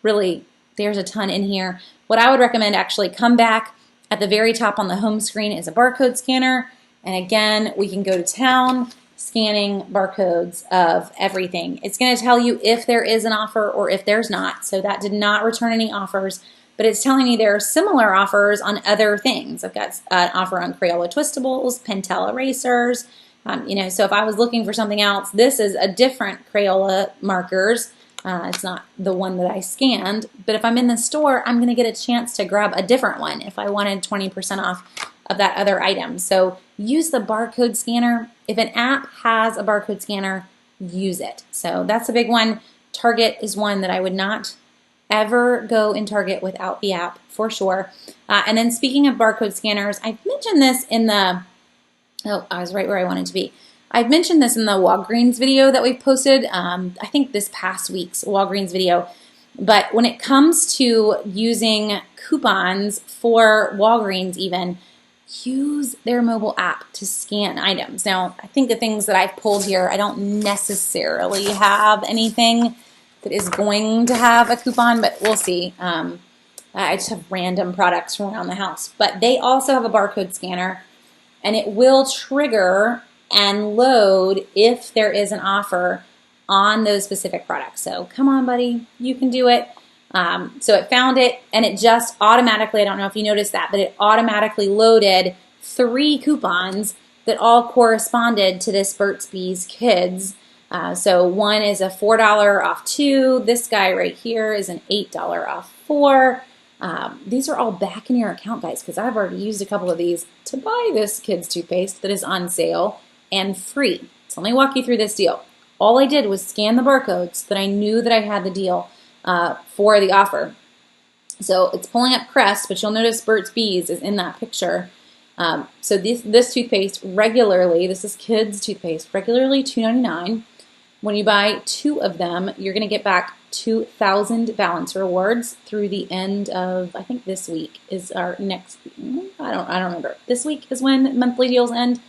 Really, there's a ton in here. What I would recommend, actually, come back At the very top on the home screen is a barcode scanner. And again, we can go to town, scanning barcodes of everything. It's going to tell you if there is an offer or if there's not. So that did not return any offers, but it's telling me there are similar offers on other things. I've got an offer on Crayola Twistables, Pentel erasers. So if I was looking for something else, this is a different Crayola markers. It's not the one that I scanned, but if I'm in the store, I'm going to get a chance to grab a different one if I wanted 20% off of that other item. So use the barcode scanner. If an app has a barcode scanner, use it. So that's a big one. Target is one that I would not ever go in Target without the app for sure. And then speaking of barcode scanners, I've mentioned this in the, I was right where I wanted to be. I've mentioned this in the Walgreens video that we've posted, I think this past week's Walgreens video. But when it comes to using coupons for Walgreens even, use their mobile app to scan items. Now, I think the things that I've pulled here, I don't necessarily have anything that is going to have a coupon, but we'll see. I just have random products from around the house. But they also have a barcode scanner, and it will trigger and load if there is an offer on those specific products. So come on, buddy, you can do it. So it found it, and it just automatically, I don't know if you noticed that, but it automatically loaded 3 coupons that all corresponded to this Burt's Bees Kids. So one is a $4 off 2. This guy right here is an $8 off 4. These are all back in your account, guys, because I've already used a couple of these to buy this kids toothpaste that is on sale and free. So let me walk you through this deal. All I did was scan the barcodes so that I knew that I had the deal for the offer. So it's pulling up Crest, but you'll notice Burt's Bees is in that picture. So this toothpaste regularly, this is kids toothpaste, regularly $2.99. When you buy 2 of them, you're going to get back 2,000 balance rewards through the end of, I think this week is our next, I don't remember. This week is when monthly deals end.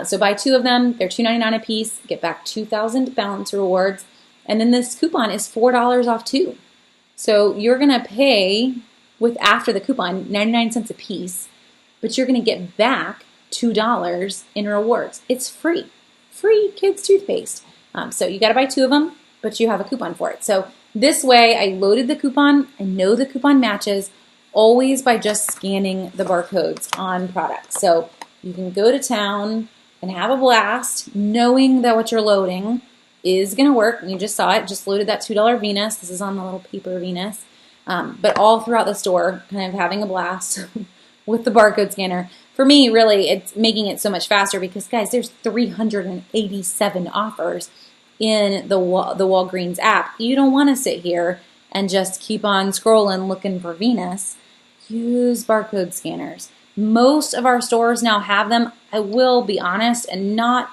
So buy 2 of them, they're $2.99 a piece, get back 2,000 balance rewards, and then this coupon is $4 off 2. So you're going to pay, with after the coupon, 99 cents a piece, but you're going to get back $2 in rewards. It's free. Free kids toothpaste. So you got to buy 2 of them, but you have a coupon for it. So this way I loaded the coupon. I know the coupon matches always by just scanning the barcodes on products. So you can go to town and have a blast knowing that what you're loading is going to work. You just saw it. Just loaded that $2 Venus. This is on the little paper Venus. But all throughout the store, kind of having a blast with the barcode scanner. For me, really, it's making it so much faster because, guys, there's 387 offers in the Walgreens app. You don't want to sit here and just keep on scrolling looking for Venus. Use barcode scanners. Most of our stores now have them. I will be honest, and not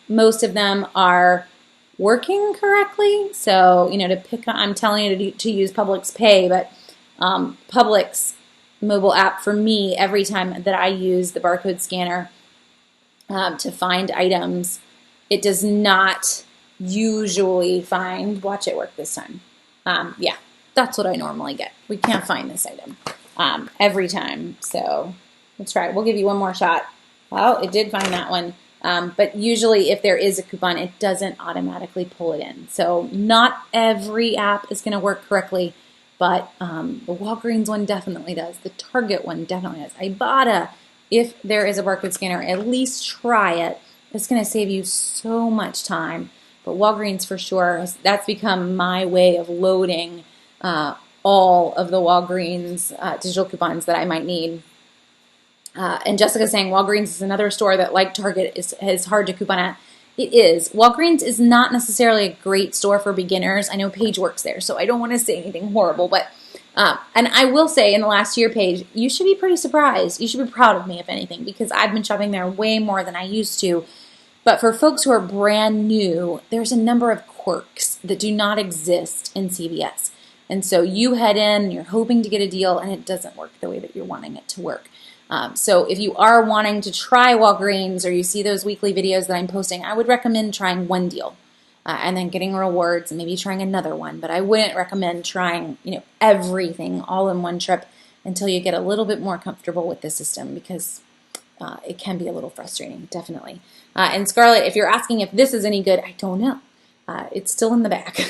most of them are working correctly. So, I'm telling you to use Publix Pay, but Publix mobile app for me, every time that I use the barcode scanner to find items, it does not usually find, watch it work this time. Yeah, that's what I normally get. We can't find this item every time. So let's try it. We'll give you one more shot. Oh, it did find that one. But usually if there is a coupon, it doesn't automatically pull it in. So not every app is going to work correctly, but the Walgreens one definitely does. The Target one definitely does. Ibotta, if there is a barcode scanner, at least try it. It's going to save you so much time. But Walgreens for sure, that's become my way of loading all of the Walgreens digital coupons that I might need. And Jessica's saying Walgreens is another store that, like Target, is hard to coupon at. It is. Walgreens is not necessarily a great store for beginners. I know Paige works there, so I don't want to say anything horrible. But and I will say in the last year, Paige, you should be pretty surprised. You should be proud of me, if anything, because I've been shopping there way more than I used to. But for folks who are brand new, there's a number of quirks that do not exist in CVS. And so you head in, you're hoping to get a deal, and it doesn't work the way that you're wanting it to work. So if you are wanting to try Walgreens or you see those weekly videos that I'm posting, I would recommend trying one deal and then getting rewards and maybe trying another one. But I wouldn't recommend trying, everything all in one trip until you get a little bit more comfortable with the system, because it can be a little frustrating, definitely. And Scarlett, if you're asking if this is any good, I don't know. It's still in the bag.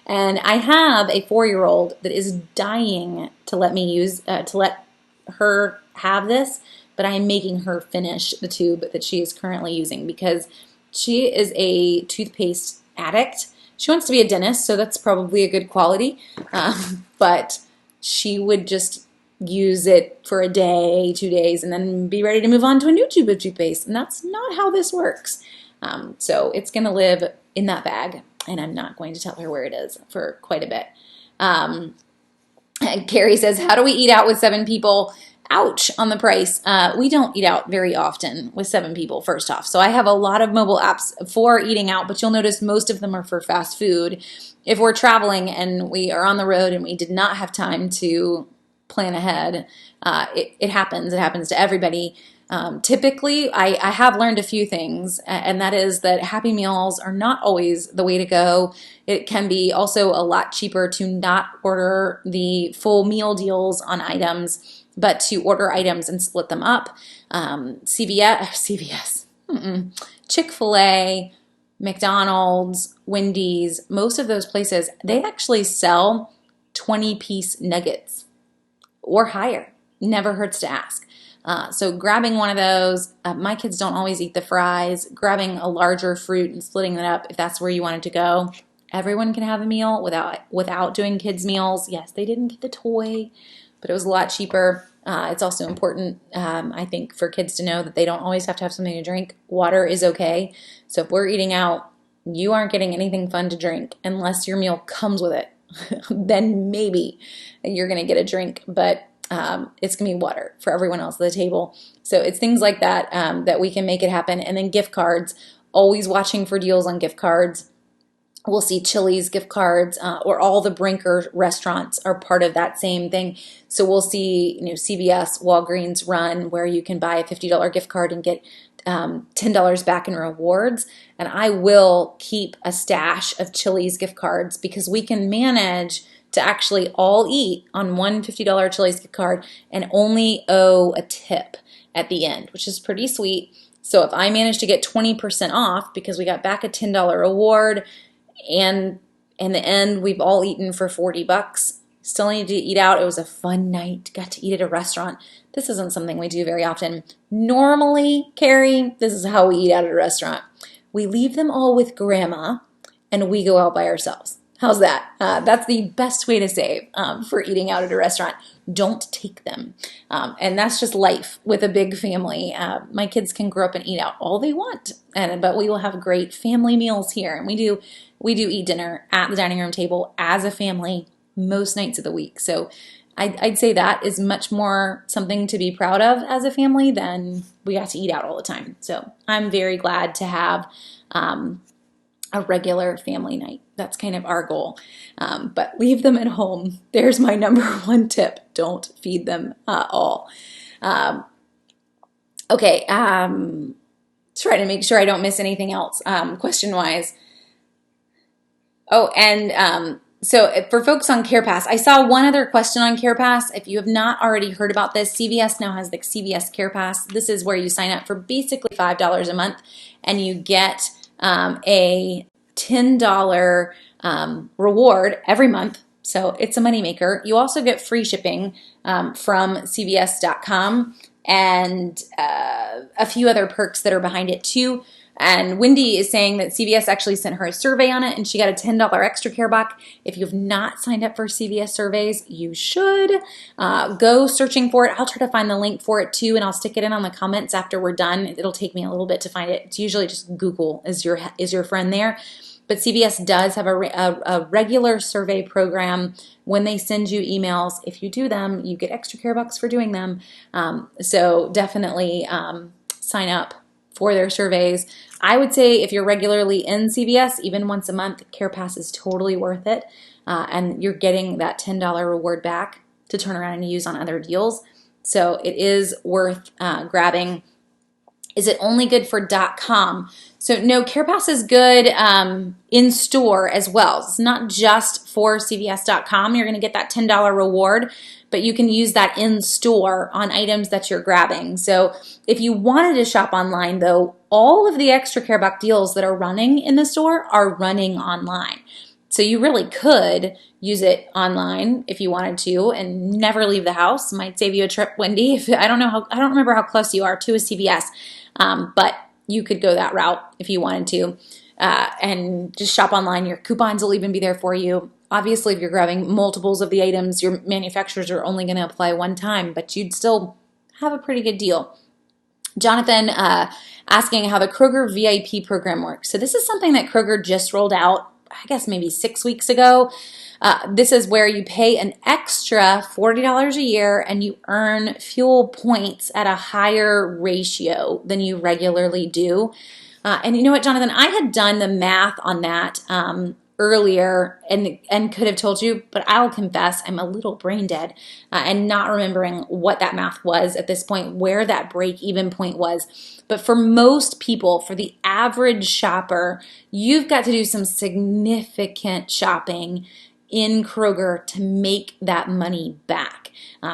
And I have a 4-year-old that is dying to let her have this, but I am making her finish the tube that she is currently using because she is a toothpaste addict. She wants to be a dentist, so that's probably a good quality. But she would just use it for a day, 2 days, and then be ready to move on to a new tube of toothpaste. And that's not how this works. So it's going to live in that bag, and I'm not going to tell her where it is for quite a bit. And Carrie says, how do we eat out with 7 people? Ouch on the price. We don't eat out very often with 7 people, first off. So I have a lot of mobile apps for eating out, but you'll notice most of them are for fast food. If we're traveling and we are on the road and we did not have time to plan ahead, it happens. It happens to everybody. Typically, I have learned a few things, and that is that Happy Meals are not always the way to go. It can be also a lot cheaper to not order the full meal deals on items, but to order items and split them up. CVS, Chick-fil-A, McDonald's, Wendy's, most of those places, they actually sell 20-piece nuggets or higher. Never hurts to ask. So grabbing one of those, my kids don't always eat the fries, grabbing a larger fruit and splitting it up if that's where you wanted to go. Everyone can have a meal without doing kids' meals. Yes, they didn't get the toy, but it was a lot cheaper. It's also important, I think, for kids to know that they don't always have to have something to drink. Water is okay. So if we're eating out, you aren't getting anything fun to drink unless your meal comes with it. Then maybe you're going to get a drink, but it's going to be water for everyone else at the table. So it's things like that that we can make it happen. And then gift cards, always watching for deals on gift cards. We'll see Chili's gift cards, or all the Brinker restaurants are part of that same thing. So we'll see, CVS, Walgreens run where you can buy a $50 gift card and get $10 back in rewards. And I will keep a stash of Chili's gift cards because we can manage to actually all eat on one $50 Chili's gift card and only owe a tip at the end, which is pretty sweet. So if I manage to get 20% off because we got back a $10 reward, and in the end, we've all eaten for $40. Still need to eat out. It was a fun night. Got to eat at a restaurant. This isn't something we do very often. Normally, Carrie, this is how we eat out at a restaurant. We leave them all with grandma, and we go out by ourselves. How's that? That's the best way to save for eating out at a restaurant. Don't take them. And that's just life with a big family. My kids can grow up and eat out all they want, but we will have great family meals here. And we do eat dinner at the dining room table as a family most nights of the week. So I'd say that is much more something to be proud of as a family than we got to eat out all the time. So I'm very glad to have a regular family night. That's kind of our goal. But leave them at home. There's my number 1 tip. Don't feed them all. Okay. Try to make sure I don't miss anything else question-wise. Oh, and so for folks on CarePass, I saw one other question on CarePass. If you have not already heard about this, CVS now has the CVS CarePass. This is where you sign up for basically $5 a month, and you get a $10 reward every month. So it's a moneymaker. You also get free shipping from CVS.com and a few other perks that are behind it too. And Wendy is saying that CVS actually sent her a survey on it and she got a $10 extra care buck. If you have not signed up for CVS surveys, you should go searching for it. I'll try to find the link for it too, and I'll stick it in on the comments after we're done. It'll take me a little bit to find it. It's usually just Google is your friend there. But CVS does have a regular survey program. When they send you emails, if you do them, you get extra care bucks for doing them. So definitely sign up for their surveys. I would say if you're regularly in CVS, even once a month, CarePass is totally worth it. And you're getting that $10 reward back to turn around and use on other deals. So it is worth grabbing. Is it only good for .com? So no, CarePass is good in store as well. It's not just for CVS.com. You're going to get that $10 reward, but you can use that in store on items that you're grabbing. So if you wanted to shop online, though, all of the extra CareBuck deals that are running in the store are running online. So you really could use it online if you wanted to and never leave the house. Might save you a trip, Wendy. I don't remember how close you are to a CVS, but you could go that route if you wanted to, and just shop online. Your coupons will even be there for you. Obviously, if you're grabbing multiples of the items, your manufacturers are only going to apply one time, but you'd still have a pretty good deal. Jonathan asking how the Kroger VIP program works. So this is something that Kroger just rolled out, I guess maybe 6 weeks ago. This is where you pay an extra $40 a year and you earn fuel points at a higher ratio than you regularly do. And you know what, Jonathan, I had done the math on that earlier and could have told you, but I'll confess I'm a little brain dead and not remembering what that math was at this point, where that break-even point was. But for most people, for the average shopper, you've got to do some significant shopping in Kroger to make that money back.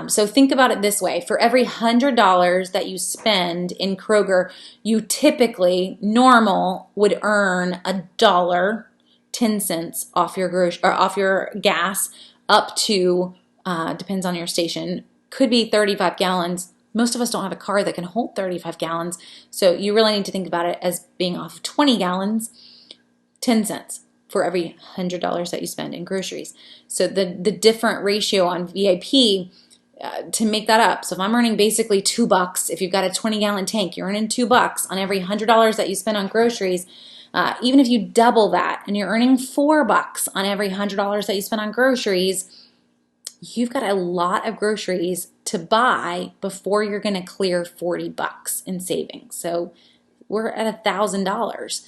So think about it this way. For every $100 that you spend in Kroger, you typically, normal, would earn $1.10 off your gas, up to, depends on your station, could be 35 gallons. Most of us don't have a car that can hold 35 gallons, so you really need to think about it as being off 20 gallons, 10 cents for every $100 that you spend in groceries. So the different ratio on VIP, to make that up, so if I'm earning basically $2, if you've got a 20-gallon tank, you're earning $2 on every $100 that you spend on groceries. Even if you double that and you're earning $4 on every $100 that you spend on groceries, you've got a lot of groceries to buy before you're going to clear $40 in savings. So we're at $1,000.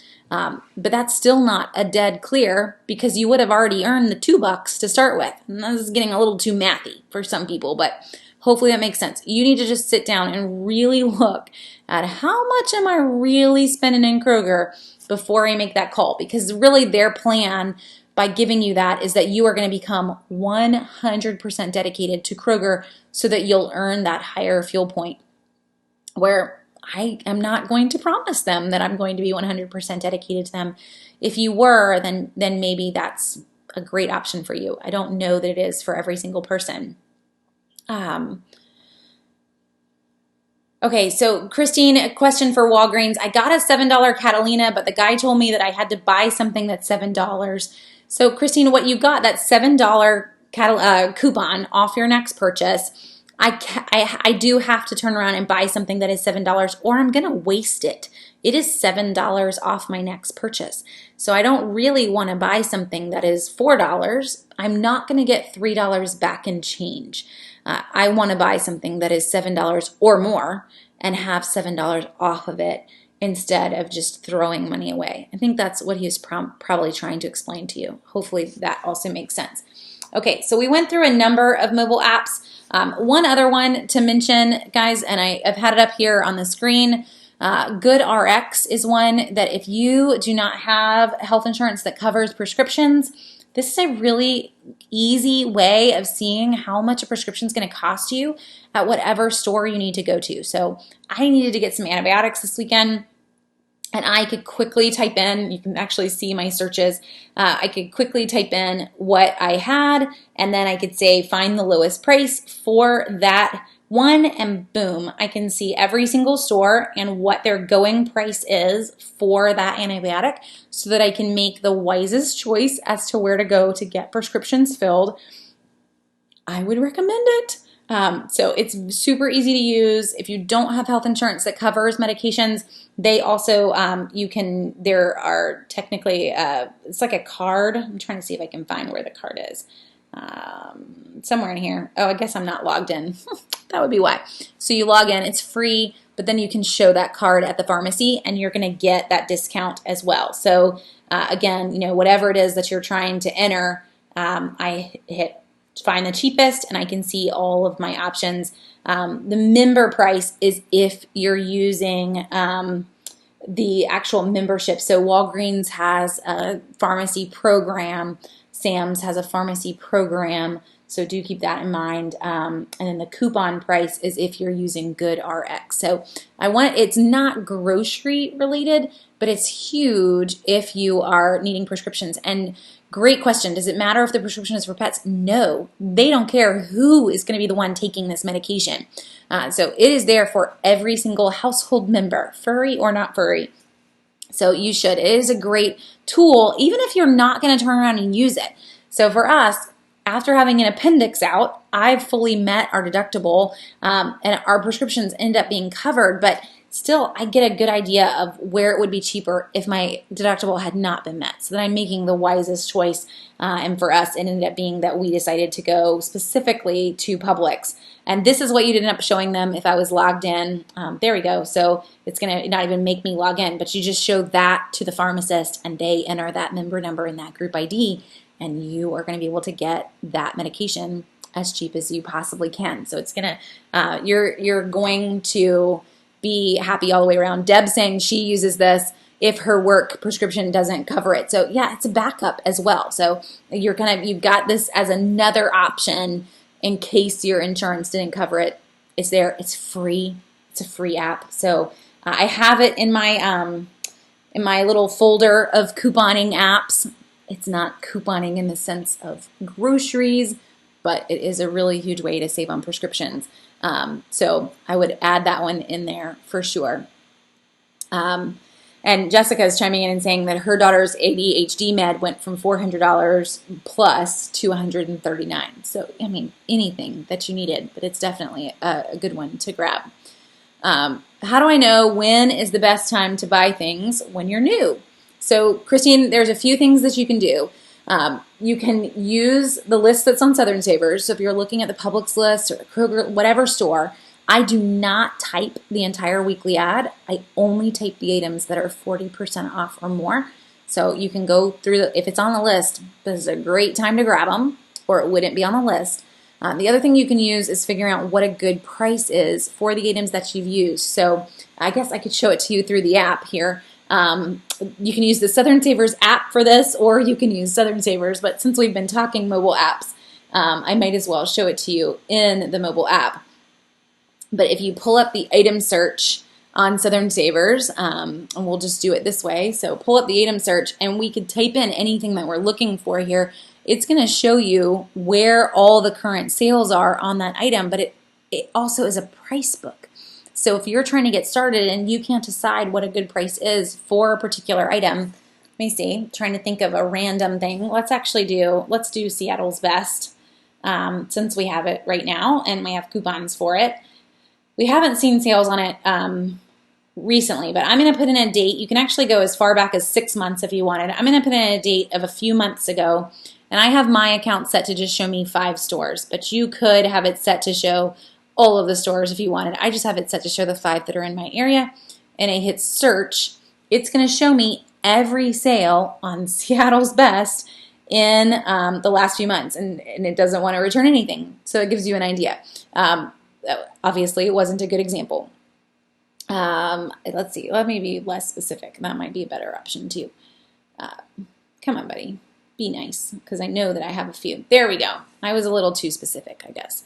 But that's still not a dead clear because you would have already earned the $2 to start with. And this is getting a little too mathy for some people, but hopefully that makes sense. You need to just sit down and really look at how much am I really spending in Kroger before I make that call, because really their plan by giving you that is that you are going to become 100% dedicated to Kroger so that you'll earn that higher fuel point, where I am not going to promise them that I'm going to be 100% dedicated to them. If you were, then maybe that's a great option for you. I don't know that it is for every single person. Okay, so Christine, a question for Walgreens. I got a $7 Catalina, but the guy told me that I had to buy something that's $7. So Christine, what you got, that $7 coupon off your next purchase, I do have to turn around and buy something that is $7 or I'm going to waste it. It is $7 off my next purchase. So I don't really want to buy something that is $4. I'm not going to get $3 back in change. I want to buy something that is $7 or more and have $7 off of it instead of just throwing money away. I think that's what he was probably trying to explain to you. Hopefully that also makes sense. Okay, so we went through a number of mobile apps. One other one to mention, guys, and I've had it up here on the screen. GoodRx is one that if you do not have health insurance that covers prescriptions, this is a really easy way of seeing how much a prescription is going to cost you at whatever store you need to go to. So I needed to get some antibiotics this weekend, and I could quickly type in, you can actually see my searches, I could quickly type in what I had, and then I could say find the lowest price for that one, and boom, I can see every single store and what their going price is for that antibiotic so that I can make the wisest choice as to where to go to get prescriptions filled. I would recommend it. So it's super easy to use. If you don't have health insurance that covers medications, they also, there are technically, it's like a card. I'm trying to see if I can find where the card is. Somewhere in here. Oh, I guess I'm not logged in. That would be why. So you log in, it's free, but then you can show that card at the pharmacy and you're going to get that discount as well. So again, whatever it is that you're trying to enter, I hit find the cheapest, and I can see all of my options. The member price is if you're using the actual membership. So Walgreens has a pharmacy program, Sam's has a pharmacy program, so do keep that in mind. And then the coupon price is if you're using GoodRx. So it's not grocery related, but it's huge if you are needing prescriptions. And great question. Does it matter if the prescription is for pets? No, they don't care who is going to be the one taking this medication. So it is there for every single household member, furry or not furry. So you should. It is a great tool, even if you're not going to turn around and use it. So for us, after having an appendix out, I've fully met our deductible, and our prescriptions end up being covered, but still I get a good idea of where it would be cheaper if my deductible had not been met. So then I'm making the wisest choice, and for us it ended up being that we decided to go specifically to Publix. And this is what you'd end up showing them if I was logged in. There we go. So it's going to not even make me log in, but you just show that to the pharmacist and they enter that member number and that group ID, and you are going to be able to get that medication as cheap as you possibly can. So it's going to, you're going to be happy all the way around. Deb's saying she uses this if her work prescription doesn't cover it. So yeah, it's a backup as well. So you've got this as another option in case your insurance didn't cover it. It's there. It's free. It's a free app. So I have it in my little folder of couponing apps. It's not couponing in the sense of groceries, but it is a really huge way to save on prescriptions. So I would add that one in there for sure. And Jessica is chiming in and saying that her daughter's ADHD med went from $400 plus to $139. So, I mean, anything that you needed, but it's definitely a good one to grab. How do I know when is the best time to buy things when you're new? So, Christine, there's a few things that you can do. You can use the list that's on Southern Savers. So if you're looking at the Publix list or the Kroger, whatever store, I do not type the entire weekly ad. I only type the items that are 40% off or more. So you can go through, if it's on the list, this is a great time to grab them, or it wouldn't be on the list. The other thing you can use is figuring out what a good price is for the items that you've used. So I guess I could show it to you through the app here. You can use the Southern Savers app for this, or you can use Southern Savers, but since we've been talking mobile apps, I might as well show it to you in the mobile app. But if you pull up the item search on Southern Savers, and we'll just do it this way, so pull up the item search and we could type in anything that we're looking for here. It's going to show you where all the current sales are on that item, but it also is a price book. So if you're trying to get started and you can't decide what a good price is for a particular item, let me see, trying to think of a random thing. Let's do Seattle's Best, since we have it right now and we have coupons for it. We haven't seen sales on it recently, but I'm going to put in a date. You can actually go as far back as 6 months if you wanted. I'm going to put in a date of a few months ago, and I have my account set to just show me 5 stores, but you could have it set to show all of the stores if you wanted. I just have it set to show the 5 that are in my area, and I hit search. It's going to show me every sale on Seattle's Best in the last few months, and it doesn't want to return anything, so it gives you an idea. Obviously, it wasn't a good example. Let's see. Let me be less specific. That might be a better option too. Come on, buddy. Be nice, because I know that I have a few. There we go. I was a little too specific, I guess.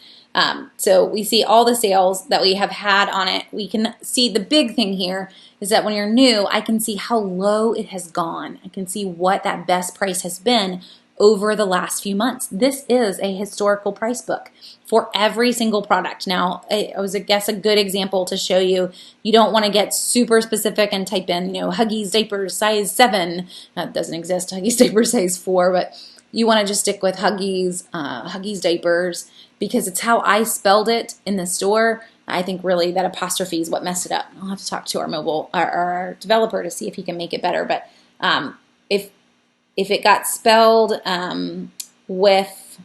So we see all the sales that we have had on it. We can see the big thing here is that when you're new, I can see how low it has gone. I can see what that best price has been over the last few months. This is a historical price book for every single product. Now, it was, I guess, a good example to show you. You don't want to get super specific and type in, Huggies diapers size 7. That doesn't exist, Huggies diapers size 4, but you want to just stick with Huggies diapers, because it's how I spelled it in the store. I think really that apostrophe is what messed it up. I'll have to talk to our developer to see if he can make it better. But if it got spelled with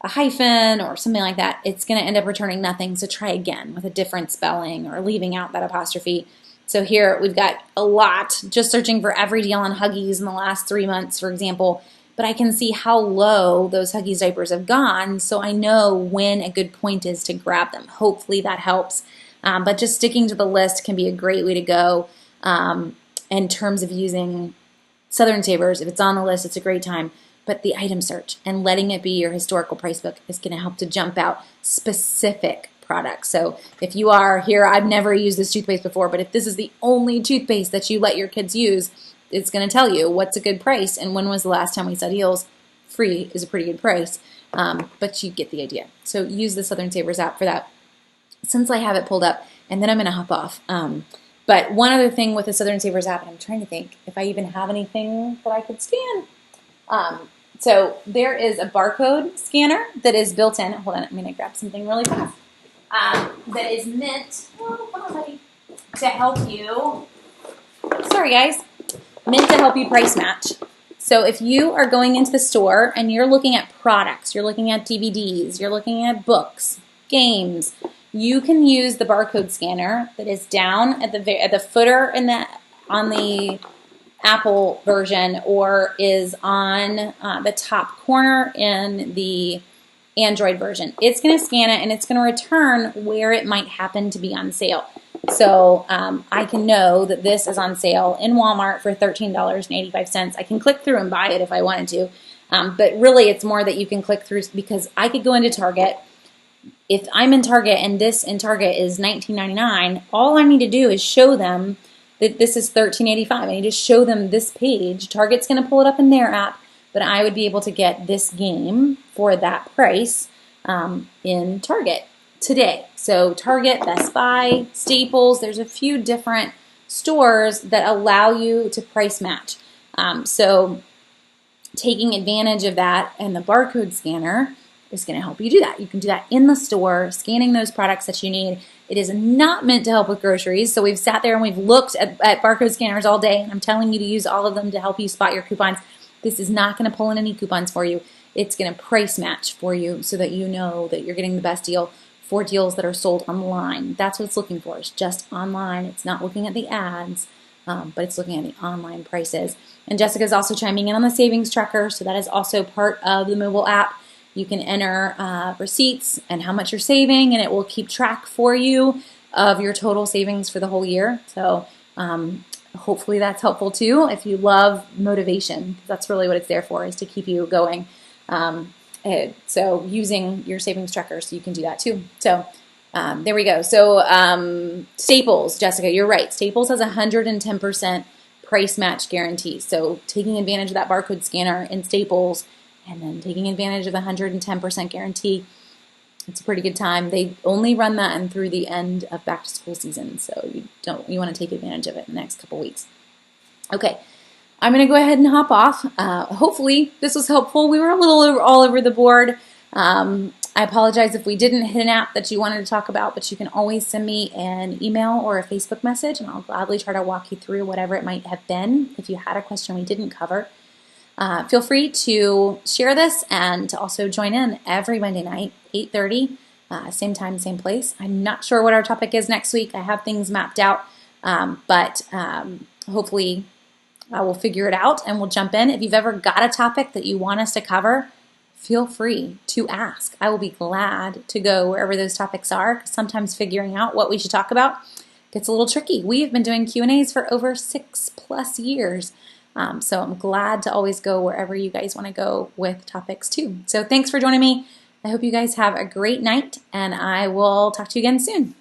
a hyphen or something like that, it's going to end up returning nothing. So try again with a different spelling or leaving out that apostrophe. So here we've got a lot, just searching for every deal on Huggies in the last 3 months, for example. but I can see how low those Huggies diapers have gone, so I know when a good point is to grab them. Hopefully that helps. But just sticking to the list can be a great way to go in terms of using Southern Savers. If it's on the list, it's a great time. But the item search and letting it be your historical price book is going to help to jump out specific products. So if you are here, I've never used this toothpaste before, but if this is the only toothpaste that you let your kids use, it's going to tell you what's a good price and when was the last time we saw deals. Free is a pretty good price, but you get the idea. So use the Southern Savers app for that. Since I have it pulled up, and then I'm going to hop off. But one other thing with the Southern Savers app, and I'm trying to think if I even have anything that I could scan. So there is a barcode scanner that is built in. Hold on, I'm going to grab something really fast. That is meant, to help you. Sorry, guys. Meant to help you price match. So if you are going into the store and you're looking at products, you're looking at DVDs, you're looking at books, games, you can use the barcode scanner that is down at the footer on the Apple version, or is on the top corner in the Android version. It's going to scan it and it's going to return where it might happen to be on sale. So I can know that this is on sale in Walmart for $13.85. I can click through and buy it if I wanted to, but really it's more that you can click through, because I could go into Target. If I'm in Target and this in Target is $19.99, all I need to do is show them that this is $13.85. I need to show them this page. Target's going to pull it up in their app, but I would be able to get this game for that price in Target today. So Target, Best Buy, Staples, there's a few different stores that allow you to price match. So taking advantage of that and the barcode scanner is going to help you do that. You can do that in the store, scanning those products that you need. It is not meant to help with groceries. So we've sat there and we've looked at barcode scanners all day, and I'm telling you to use all of them to help you spot your coupons. This is not going to pull in any coupons for you. It's going to price match for you so that you know that you're getting the best deal for deals that are sold online. That's what it's looking for. It's just online. It's not looking at the ads, but it's looking at the online prices. And Jessica's also chiming in on the savings tracker, so that is also part of the mobile app. You can enter receipts and how much you're saving, and it will keep track for you of your total savings for the whole year. So hopefully that's helpful too if you love motivation. That's really what it's there for, is to keep you going. So using your savings tracker, so you can do that too. So there we go. So Staples, Jessica, you're right. Staples has 110% price match guarantee. So taking advantage of that barcode scanner in Staples, and then taking advantage of the 110% guarantee, it's a pretty good time. They only run that and through the end of back to school season, so you want to take advantage of it in the next couple weeks. Okay, I'm going to go ahead and hop off. Hopefully this was helpful. We were a little all over the board. I apologize if we didn't hit an app that you wanted to talk about, but you can always send me an email or a Facebook message, and I'll gladly try to walk you through whatever it might have been if you had a question we didn't cover. Feel free to share this and to also join in every Monday night, 8:30, same time, same place. I'm not sure what our topic is next week. I have things mapped out, but hopefully I will figure it out and we'll jump in. If you've ever got a topic that you want us to cover, feel free to ask. I will be glad to go wherever those topics are, 'cause sometimes figuring out what we should talk about gets a little tricky. We have been doing Q&As for over 6+ years. So I'm glad to always go wherever you guys want to go with topics too. So thanks for joining me. I hope you guys have a great night, and I will talk to you again soon.